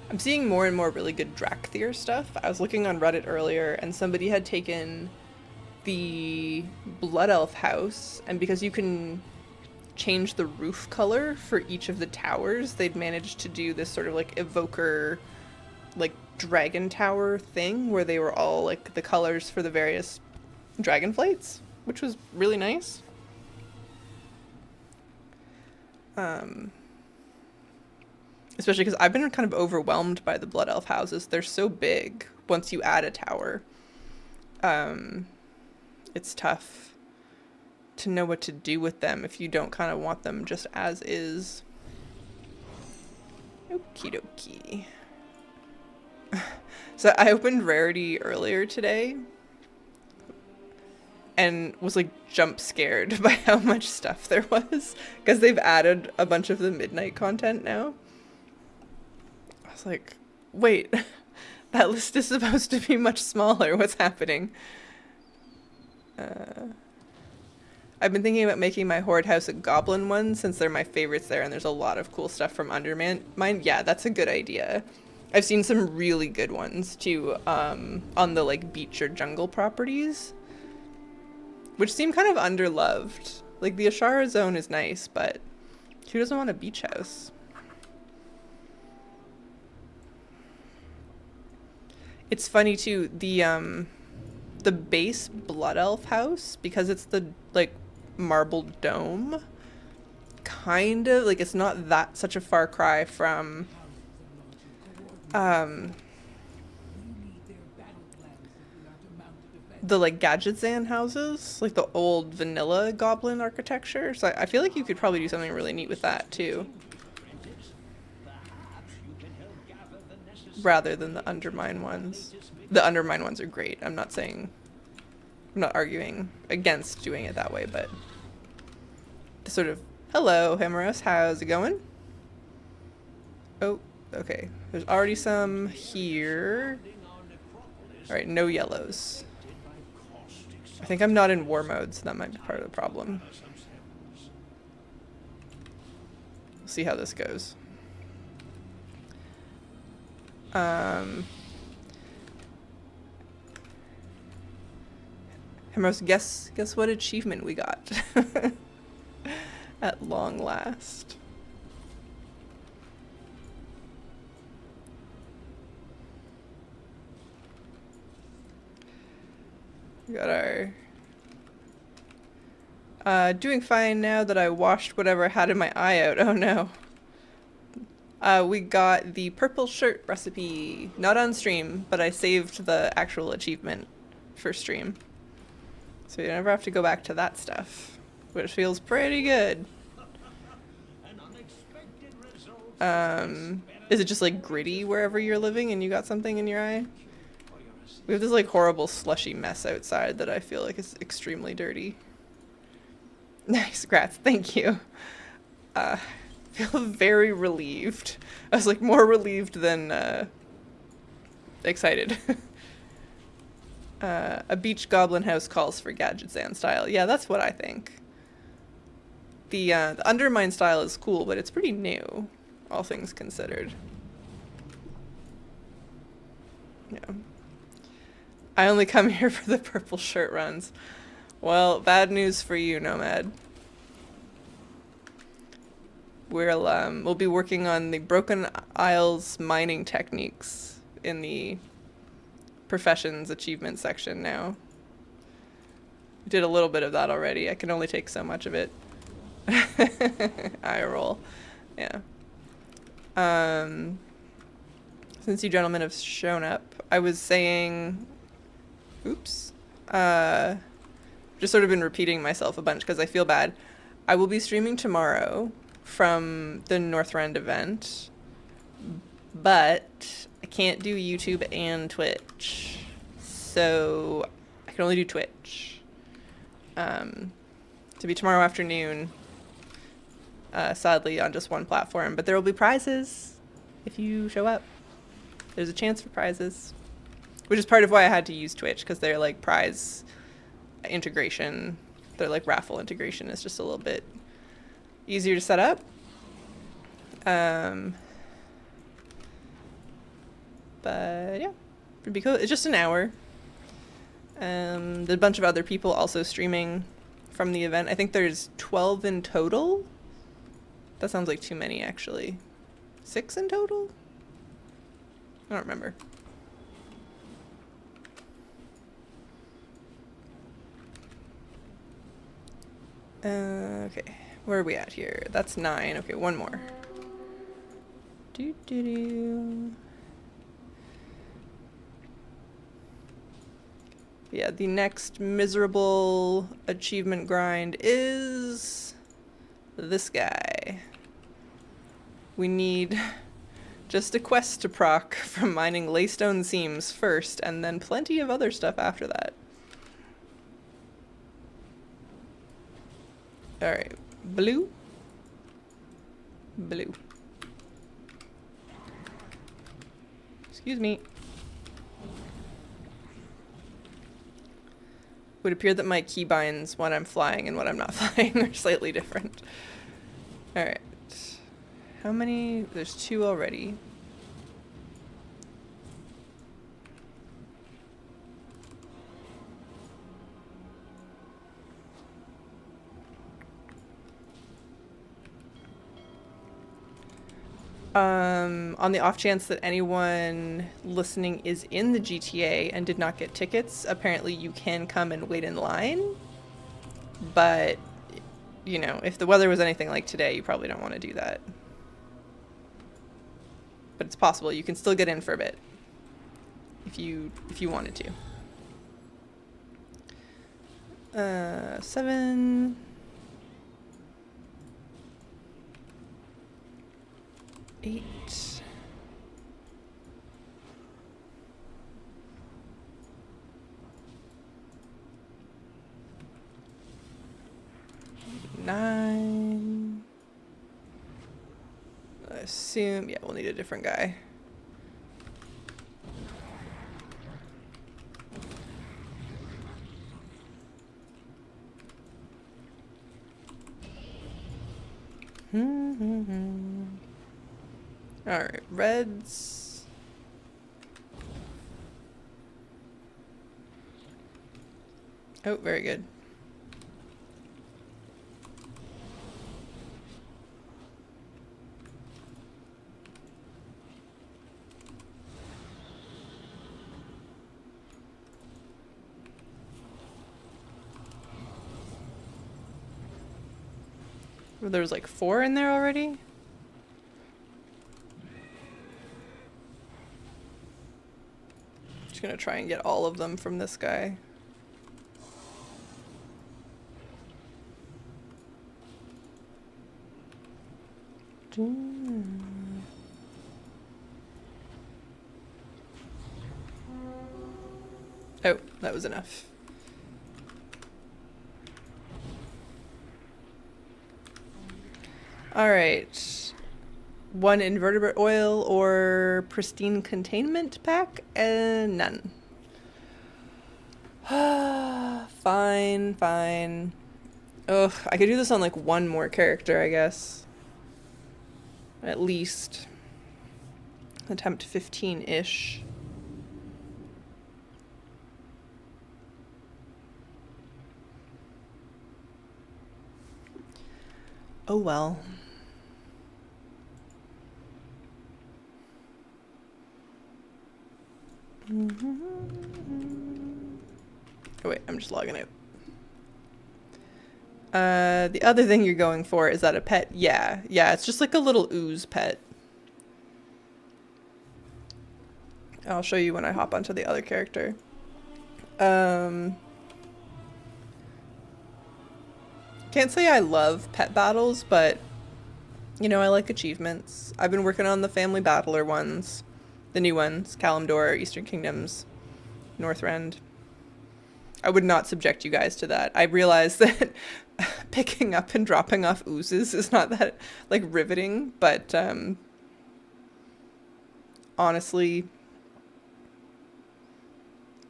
Speaker 1: I'm seeing more and more really good Drakthir stuff. I was looking on Reddit earlier and somebody had taken the Blood Elf house, and because you can change the roof color for each of the towers, they'd managed to do this sort of like evoker, like dragon tower thing where they were all like the colors for the various dragon flights, which was really nice. Especially because I've been kind of overwhelmed by the Blood Elf houses. They're so big once you add a tower. It's tough to know what to do with them if you don't kind of want them just as is. Okie dokie. So I opened Rarity earlier today and was like jump scared by how much stuff there was, because they've added a bunch of the midnight content now. I was like, wait, that list is supposed to be much smaller. What's happening? I've been thinking about making my Horde house a goblin one since they're my favorites there and there's a lot of cool stuff from Undermine. Yeah, that's a good idea. I've seen some really good ones too, on the like beach or jungle properties, which seem kind of underloved. Like the Ashara zone is nice, but who doesn't want a beach house? It's funny too, the base Blood Elf house, because it's the like marble dome, kind of like it's not that such a far cry from the like Gadgetzan houses, like the old vanilla goblin architecture. So I feel like you could probably do something really neat with that too, rather than the Undermine ones. The Undermine ones are great. I'm not arguing against doing it that way, but the sort of, hello, Hemaros, how's it going? Oh, okay. There's already some here. Alright, no yellows. I think I'm not in war mode, so that might be part of the problem. We'll see how this goes. Hemros, guess what achievement we got? At long last. We got our... doing fine now that I washed whatever I had in my eye out. Oh no. We got the purple shirt recipe. Not on stream, but I saved the actual achievement for stream. So you never have to go back to that stuff, which feels pretty good. Is it just like gritty wherever you're living and you got something in your eye? We have this like horrible slushy mess outside that I feel like is extremely dirty. Nice, Gratz, thank you. Feel very relieved. I was like more relieved than excited. A beach goblin house calls for Gadgetzan style. Yeah, that's what I think. The Undermine style is cool, but it's pretty new, all things considered. Yeah. I only come here for the purple shirt runs. Well, bad news for you, Nomad. We'll be working on the Broken Isles mining techniques in the professions achievement section now. We did a little bit of that already. I can only take so much of it. Eye roll. Yeah. Since you gentlemen have shown up, I was saying... Oops. Just sort of been repeating myself a bunch because I feel bad. I will be streaming tomorrow from the Northrend event, but I can't do YouTube and Twitch, so I can only do Twitch. To be tomorrow afternoon, sadly on just one platform, but there will be prizes if you show up. There's a chance for prizes, which is part of why I had to use Twitch, because they're like prize integration, their like raffle integration is just a little bit easier to set up. But yeah, it'd be cool. It's just an hour. There's a bunch of other people also streaming from the event. I think there's 12 in total. That sounds like too many, actually. 6 in total? I don't remember. Okay, where are we at here? That's 9. Okay, one more. Yeah, the next miserable achievement grind is this guy. We need just a quest to proc from mining laystone seams first, and then plenty of other stuff after that. Alright, blue. Blue. Excuse me. Would appear that my keybinds when I'm flying and when I'm not flying are slightly different. Alright. How many? There's 2 already. On the off chance that anyone listening is in the GTA and did not get tickets, apparently you can come and wait in line. But, you know, if the weather was anything like today, you probably don't want to do that. but it's possible. You can still get in for a bit if you wanted to. 7. 8. 9. I assume, yeah, we'll need a different guy. Alright, reds. Oh, very good. There's like 4 in there already? Just gonna try and get all of them from this guy. Oh, that was enough. Alright. 1 invertebrate oil or pristine containment pack, and none. Fine, fine. Ugh, I could do this on like 1 more character, I guess. At least. Attempt 15-ish. Oh well. Oh wait, I'm just logging out. The other thing you're going for, is that a pet? Yeah, it's just like a little ooze pet. I'll show you when I hop onto the other character. Can't say I love pet battles, but you know, I like achievements. I've been working on the family battler ones. The new ones, Kalimdor, Eastern Kingdoms, Northrend. I would not subject you guys to that. I realize that picking up and dropping off oozes is not that, like, riveting, but, honestly,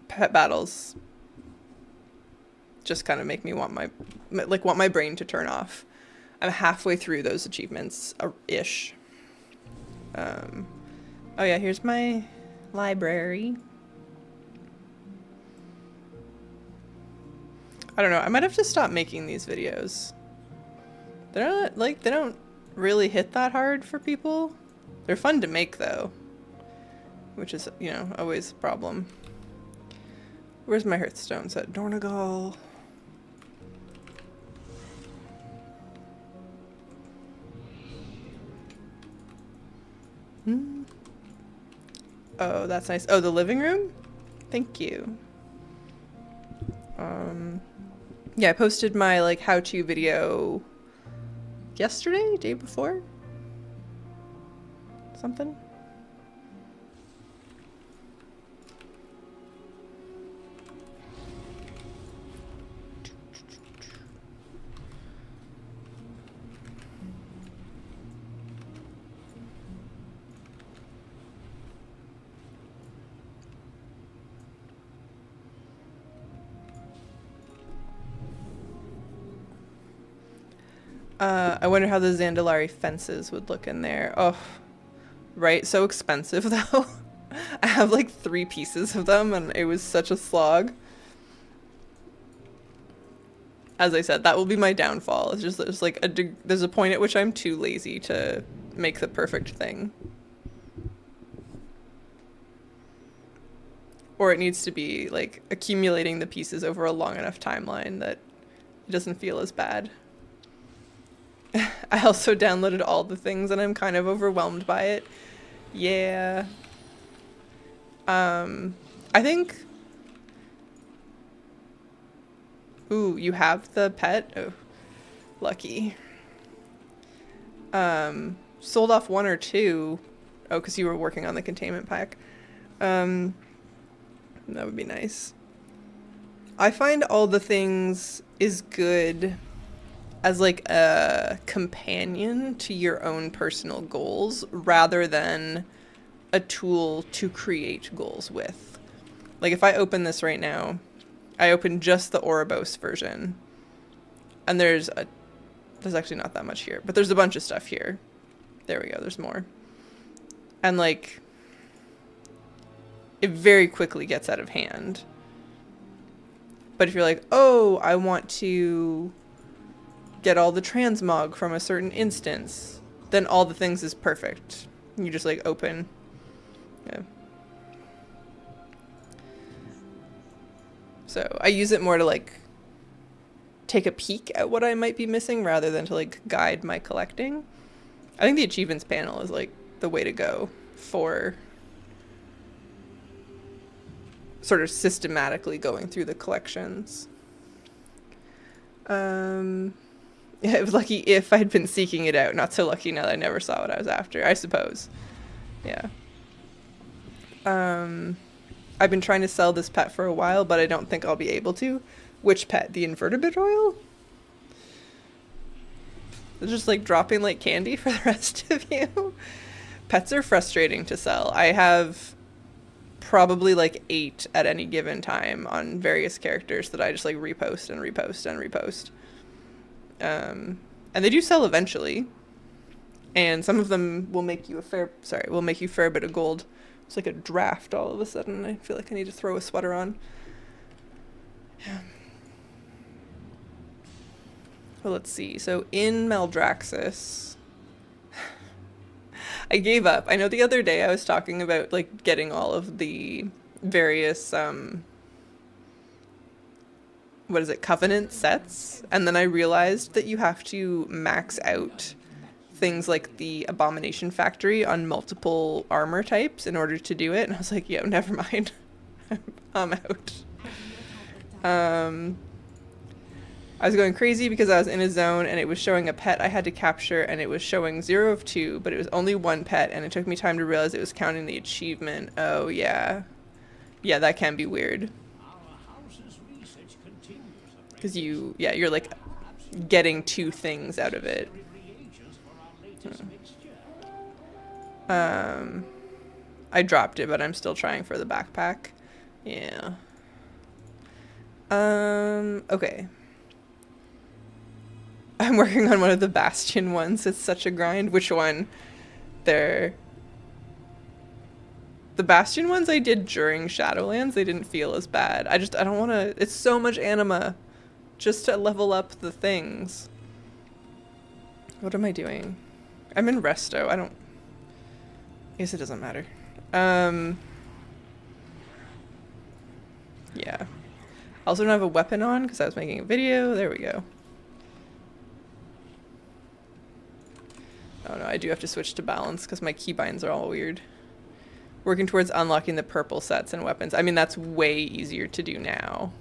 Speaker 1: pet battles just kind of make me want my brain to turn off. I'm halfway through those achievements, ish. Oh yeah, here's my library. I don't know, I might have to stop making these videos. They're not, like, they don't really hit that hard for people. They're fun to make though, which is, you know, always a problem. Where's my Hearthstones at? Dornagal. Oh, that's nice. Oh, the living room? Thank you. Yeah, I posted my, like, how-to video yesterday, day before? Something? I wonder how the Zandalari fences would look in there. Oh, right. So expensive, though. I have like 3 pieces of them, and it was such a slog. As I said, that will be my downfall. It's just there's like there's a point at which I'm too lazy to make the perfect thing. Or it needs to be like accumulating the pieces over a long enough timeline that it doesn't feel as bad. I also downloaded all the things and I'm kind of overwhelmed by it. Yeah. I think... Ooh, you have the pet? Oh, lucky. Sold off 1 or 2. Oh, because you were working on the containment pack. That would be nice. I find all the things is good as like a companion to your own personal goals rather than a tool to create goals with. Like if I open this right now, I open just the Ouroboros version, and there's actually not that much here, but there's a bunch of stuff here. There we go, there's more. And like, it very quickly gets out of hand. But if you're like, oh, I want to get all the transmog from a certain instance, then all the things is perfect. You just like open. Yeah. So I use it more to like take a peek at what I might be missing rather than to like guide my collecting. I think the achievements panel is like the way to go for sort of systematically going through the collections. Yeah, it was lucky if I'd been seeking it out. Not so lucky now that I never saw what I was after, I suppose. Yeah. I've been trying to sell this pet for a while, but I don't think I'll be able to. Which pet? The invertebrate oil? It's just like dropping like candy for the rest of you. Pets are frustrating to sell. I have probably like 8 at any given time on various characters that I just like repost and repost and repost. And they do sell eventually. And some of them will make you a fair bit of gold. It's like a draft all of a sudden. I feel like I need to throw a sweater on. Yeah. Well, let's see. So in Maldraxxus, I gave up. I know the other day I was talking about like getting all of the various Covenant sets, and then I realized that you have to max out things like the Abomination Factory on multiple armor types in order to do it, and I was like, yo, never mind. I'm out. I was going crazy because I was in a zone and it was showing a pet I had to capture, and it was showing 0 of 2, but it was only 1 pet, and it took me time to realize it was counting the achievement. Oh yeah. Yeah, that can be weird. Because you're like getting 2 things out of it. I dropped it, but I'm still trying for the backpack. Yeah. Okay. I'm working on one of the Bastion ones. It's such a grind. Which one? The Bastion ones I did during Shadowlands. They didn't feel as bad. I don't want to... It's so much anima just to level up the things. What am I doing? I'm in Resto. I guess it doesn't matter. Yeah. I also don't have a weapon on because I was making a video. There we go. Oh no, I do have to switch to balance because my keybinds are all weird. Working towards unlocking the purple sets and weapons. I mean, that's way easier to do now.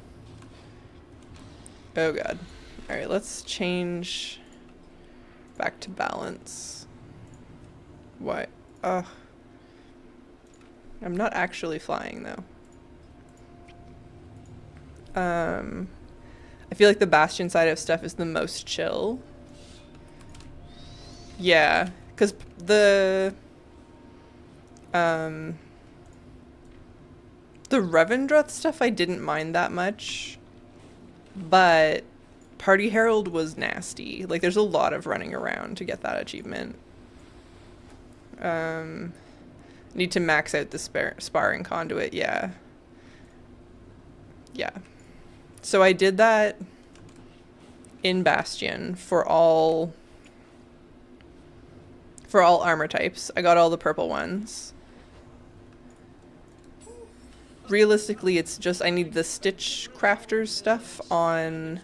Speaker 1: Oh god. Alright, let's change back to balance. What? Ugh. I'm not actually flying though. I feel like the Bastion side of stuff is the most chill. Yeah, because the Revendreth stuff I didn't mind that much, but Party Herald was nasty. Like, there's a lot of running around to get that achievement. Need to max out the sparring conduit, yeah. Yeah. So I did that in Bastion for all armor types. I got all the purple ones. Realistically, it's just I need the Stitch Crafters stuff on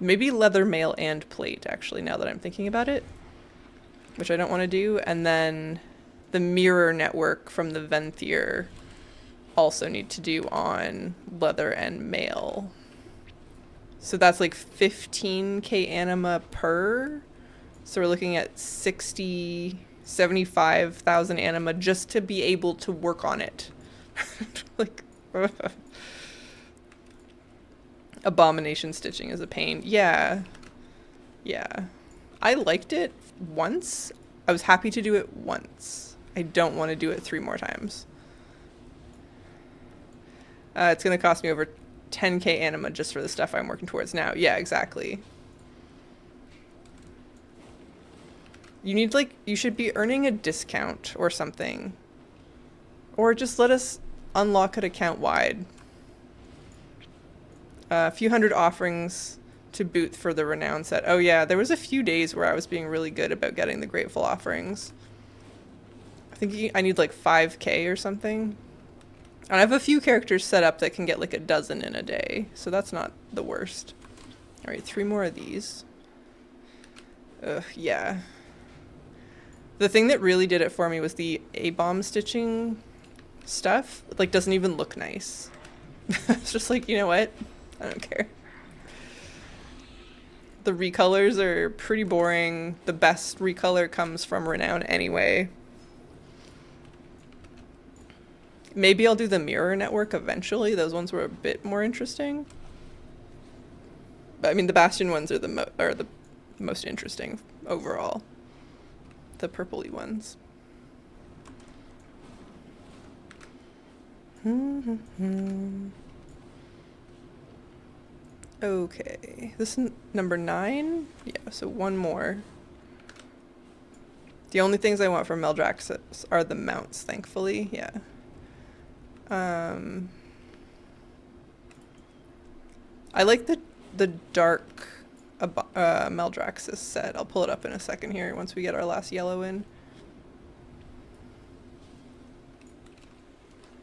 Speaker 1: Maybe leather mail and plate, actually, now that I'm thinking about it. Which I don't want to do. And then the mirror network from the Venthyr also need to do on leather and mail. So that's like 15k anima per. So we're looking at 75,000 anima just to be able to work on it. Like, abomination stitching is a pain. Yeah. Yeah. I liked it once. I was happy to do it once. I don't want to do it 3 more times. It's going to cost me over 10k anima just for the stuff I'm working towards now. Yeah, exactly. You need, like, you should be earning a discount or something. Or just let us unlock it account-wide. A few hundred offerings to boot for the renown set. Oh yeah, there was a few days where I was being really good about getting the grateful offerings. I think I need like 5k or something. And I have a few characters set up that can get like a dozen in a day, so that's not the worst. All right, 3 more of these. Ugh, yeah. The thing that really did it for me was the A-bomb stitching stuff. It, like, doesn't even look nice. It's just like, you know what? I don't care. The recolors are pretty boring. The best recolor comes from Renown anyway. Maybe I'll do the mirror network eventually. Those ones were a bit more interesting. But I mean, the Bastion ones are the most interesting overall. The purpley ones. Okay, this is number 9. Yeah, so 1 more. The only things I want from Meldraxus are the mounts, thankfully. Yeah. I like the dark Meldraxus set. I'll pull it up in a second here once we get our last yellow in.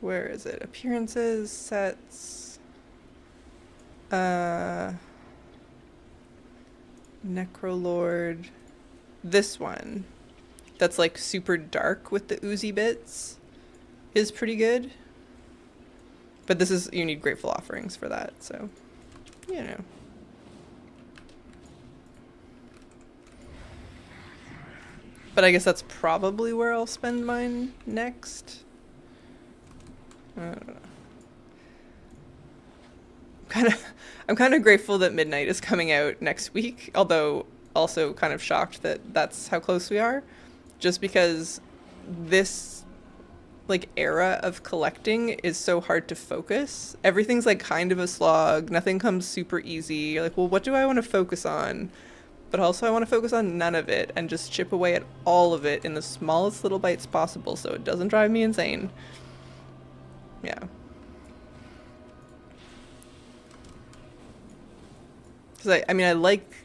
Speaker 1: Where is it? Appearances, sets. Necrolord. This one. That's like super dark with the oozy bits is pretty good. But this is, you need grateful offerings for that, so, you know. But I guess that's probably where I'll spend mine next. I don't know. I'm kind of grateful that Midnight is coming out next week, although also kind of shocked that that's how close we are, just because this like era of collecting is so hard to focus. Everything's like kind of a slog. Nothing comes super easy. You're like, well, what do I want to focus on? But also I want to focus on none of it and just chip away at all of it in the smallest little bites possible so it doesn't drive me insane. Yeah. Because I mean, I like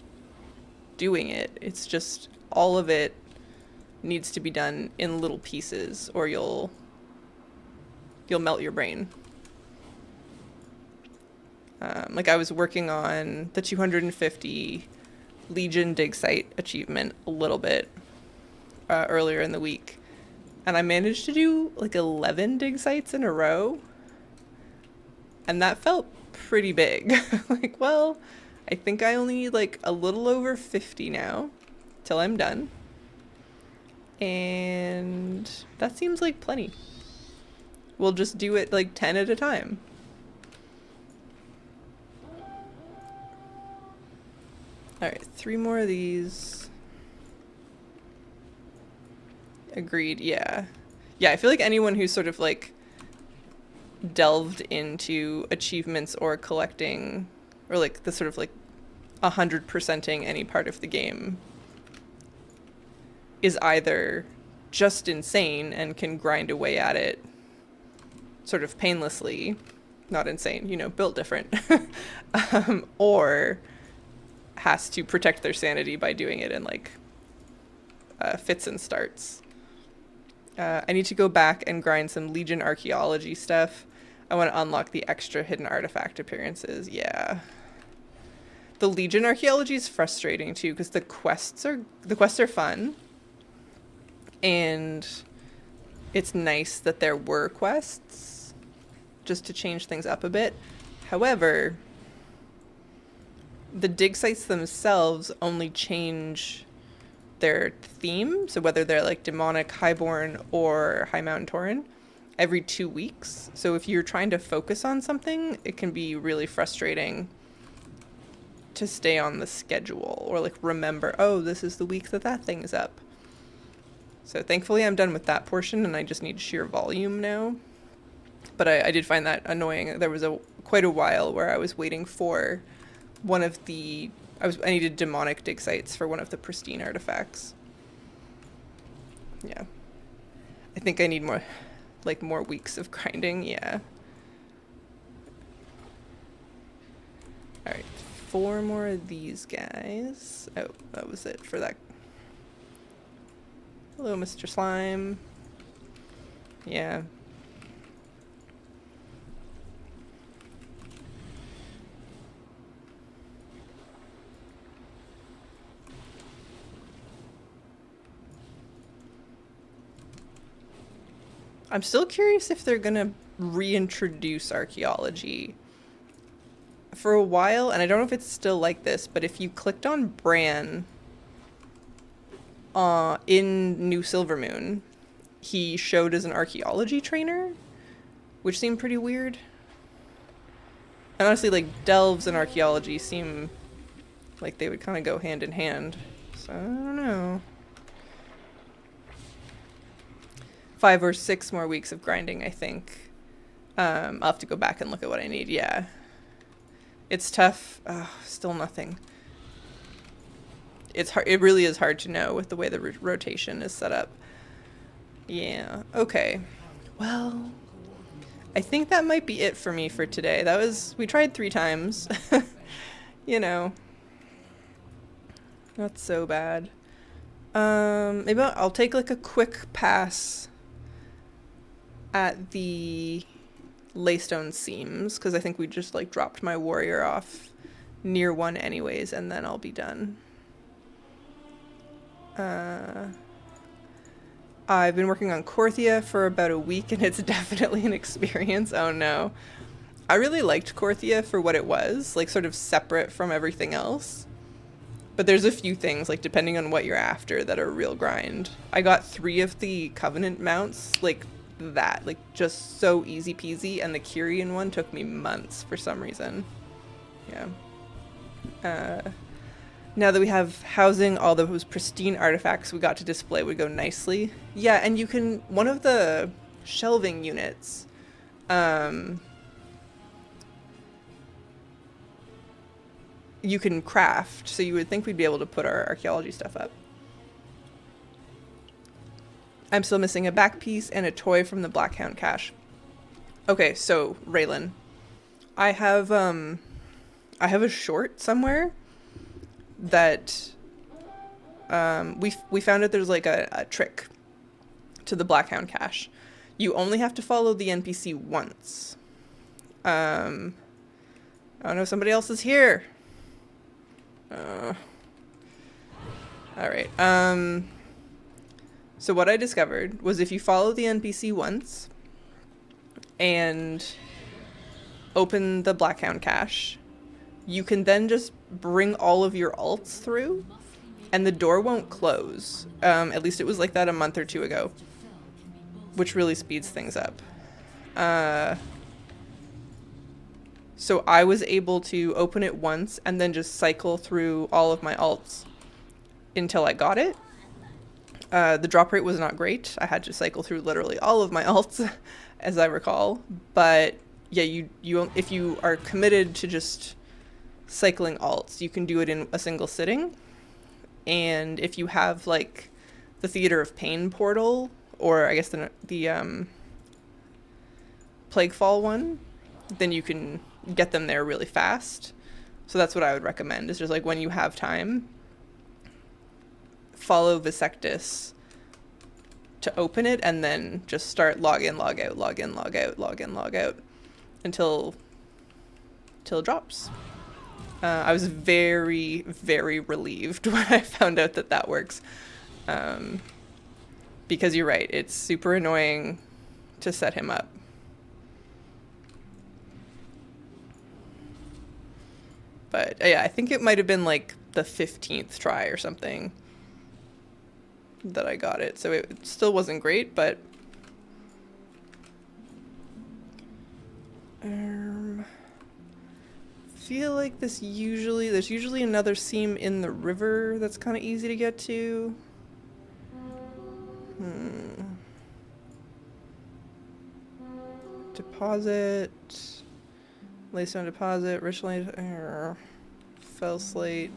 Speaker 1: doing it. It's just all of it needs to be done in little pieces or you'll melt your brain. Like I was working on the 250 Legion dig site achievement a little bit earlier in the week. And I managed to do like 11 dig sites in a row. And that felt pretty big. Like, well, I think I only need like a little over 50 now till I'm done. And that seems like plenty. We'll just do it like 10 at a time. Alright, 3 more of these. Agreed, yeah. Yeah, I feel like anyone who's sort of like delved into achievements or collecting or like the sort of like 100%ing any part of the game is either just insane and can grind away at it sort of painlessly, not insane, you know, built different, or has to protect their sanity by doing it in like fits and starts. I need to go back and grind some Legion archaeology stuff. I want to unlock the extra hidden artifact appearances. Yeah. The Legion archaeology is frustrating too because the quests are fun, and it's nice that there were quests just to change things up a bit. However, the dig sites themselves only change their theme, so whether they're like demonic, highborn, or high mountain tauren, every 2 weeks. So if you're trying to focus on something, it can be really frustrating to stay on the schedule or like remember, oh, this is the week that that thing is up. So thankfully I'm done with that portion and I just need sheer volume now. But I did find that annoying. There was quite a while where I was waiting for one of the... I needed demonic dig sites for one of the pristine artifacts. Yeah. I think I need more weeks of grinding, yeah. Alright, 4 more of these guys. Oh, that was it for that. Hello, Mr. Slime. Yeah. I'm still curious if they're gonna reintroduce archaeology. For a while, and I don't know if it's still like this, but if you clicked on Bran in New Silvermoon, he showed as an archaeology trainer, which seemed pretty weird. And honestly, like, delves and archaeology seem like they would kind of go hand in hand. So, I don't know. 5 or 6 more weeks of grinding, I think. I'll have to go back and look at what I need. Yeah. It's tough. Still nothing. It's hard. It really is hard to know with the way the rotation is set up. Yeah. Okay. Well, I think that might be it for me for today. We tried 3 times. You know. Not so bad. Maybe I'll take like a quick pass at the Laystone Seams, because I think we just like dropped my warrior off near one anyways, and then I'll be done. I've been working on Korthia for about a week and it's definitely an experience. Oh no. I really liked Korthia for what it was, like sort of separate from everything else. But there's a few things, like depending on what you're after, that are a real grind. I got 3 of the Covenant mounts, like that, like just so easy peasy, and the Kyrian one took me months for some reason. Yeah. Now that we have housing, all those pristine artifacts we got to display would go nicely. Yeah, and you can, one of the shelving units, you can craft, so you would think we'd be able to put our archaeology stuff up. I'm still missing a back piece and a toy from the Blackhound cache. Okay, so Raylan, I have a short somewhere that we found out there's like a trick to the Blackhound cache. You only have to follow the NPC once. Oh no, somebody else is here. Alright, so what I discovered was if you follow the NPC once and open the Blackhound cache, you can then just bring all of your alts through and the door won't close. At least it was like that a month or 2 ago, which really speeds things up. So I was able to open it once and then just cycle through all of my alts until I got it. The drop rate was not great. I had to cycle through literally all of my alts, as I recall. But yeah, you if you are committed to just cycling alts, you can do it in a single sitting. And if you have like the Theater of Pain portal, or I guess the Plaguefall one, then you can get them there really fast. So that's what I would recommend, is just like when you have time, follow Visectus to open it and then just start log in, log out, log in, log out, log in, log out until it drops. I was very, very relieved when I found out that that works. Because you're right, it's super annoying to set him up. But yeah, I think it might have been like the 15th try or something that I got it. So it still wasn't great, but feel like there's usually another seam in the river that's kind of easy to get to. Deposit, laystone deposit, rich lay, fell slate.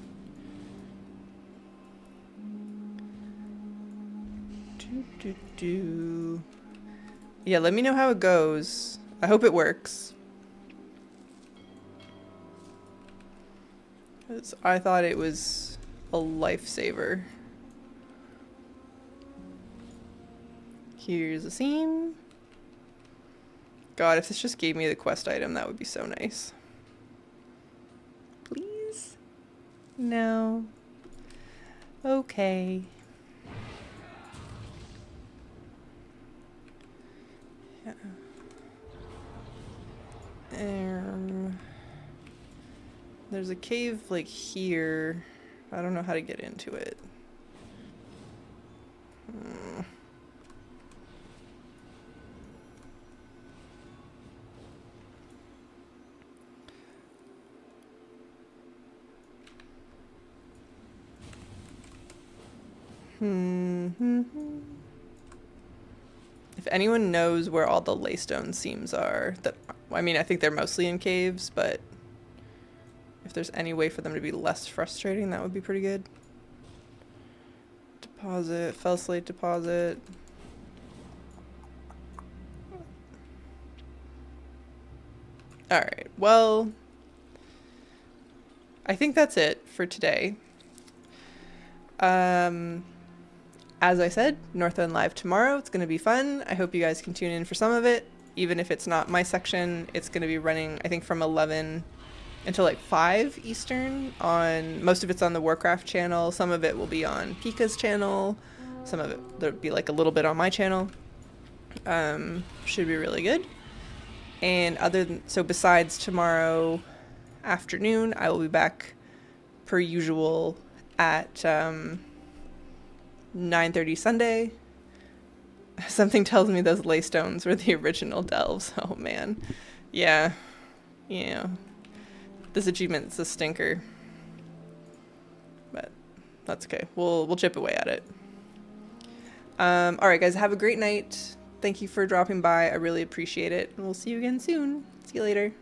Speaker 1: Yeah, let me know how it goes. I hope it works. 'Cause I thought it was a lifesaver. Here's a seam. God, if this just gave me the quest item, that would be so nice. Please? No. Okay. Yeah. There's a cave like here. I don't know how to get into it. If anyone knows where all the laystone seams are, that I mean, I think they're mostly in caves, but if there's any way for them to be less frustrating, that would be pretty good. Deposit, fell slate deposit. Alright, well, I think that's it for today. As I said, Northrend Live tomorrow. It's going to be fun. I hope you guys can tune in for some of it. Even if it's not my section, it's going to be running, I think, from 11 until like 5 Eastern. Most of it's on the Warcraft channel. Some of it will be on Pika's channel. Some of it, there'll be like a little bit on my channel. Should be really good. And so besides tomorrow afternoon, I will be back per usual at 9:30 Sunday. Something tells me those laystones were the original delves. Oh man. Yeah. This achievement's a stinker. But that's okay. We'll chip away at it. Alright guys, have a great night. Thank you for dropping by. I really appreciate it. And we'll see you again soon. See you later.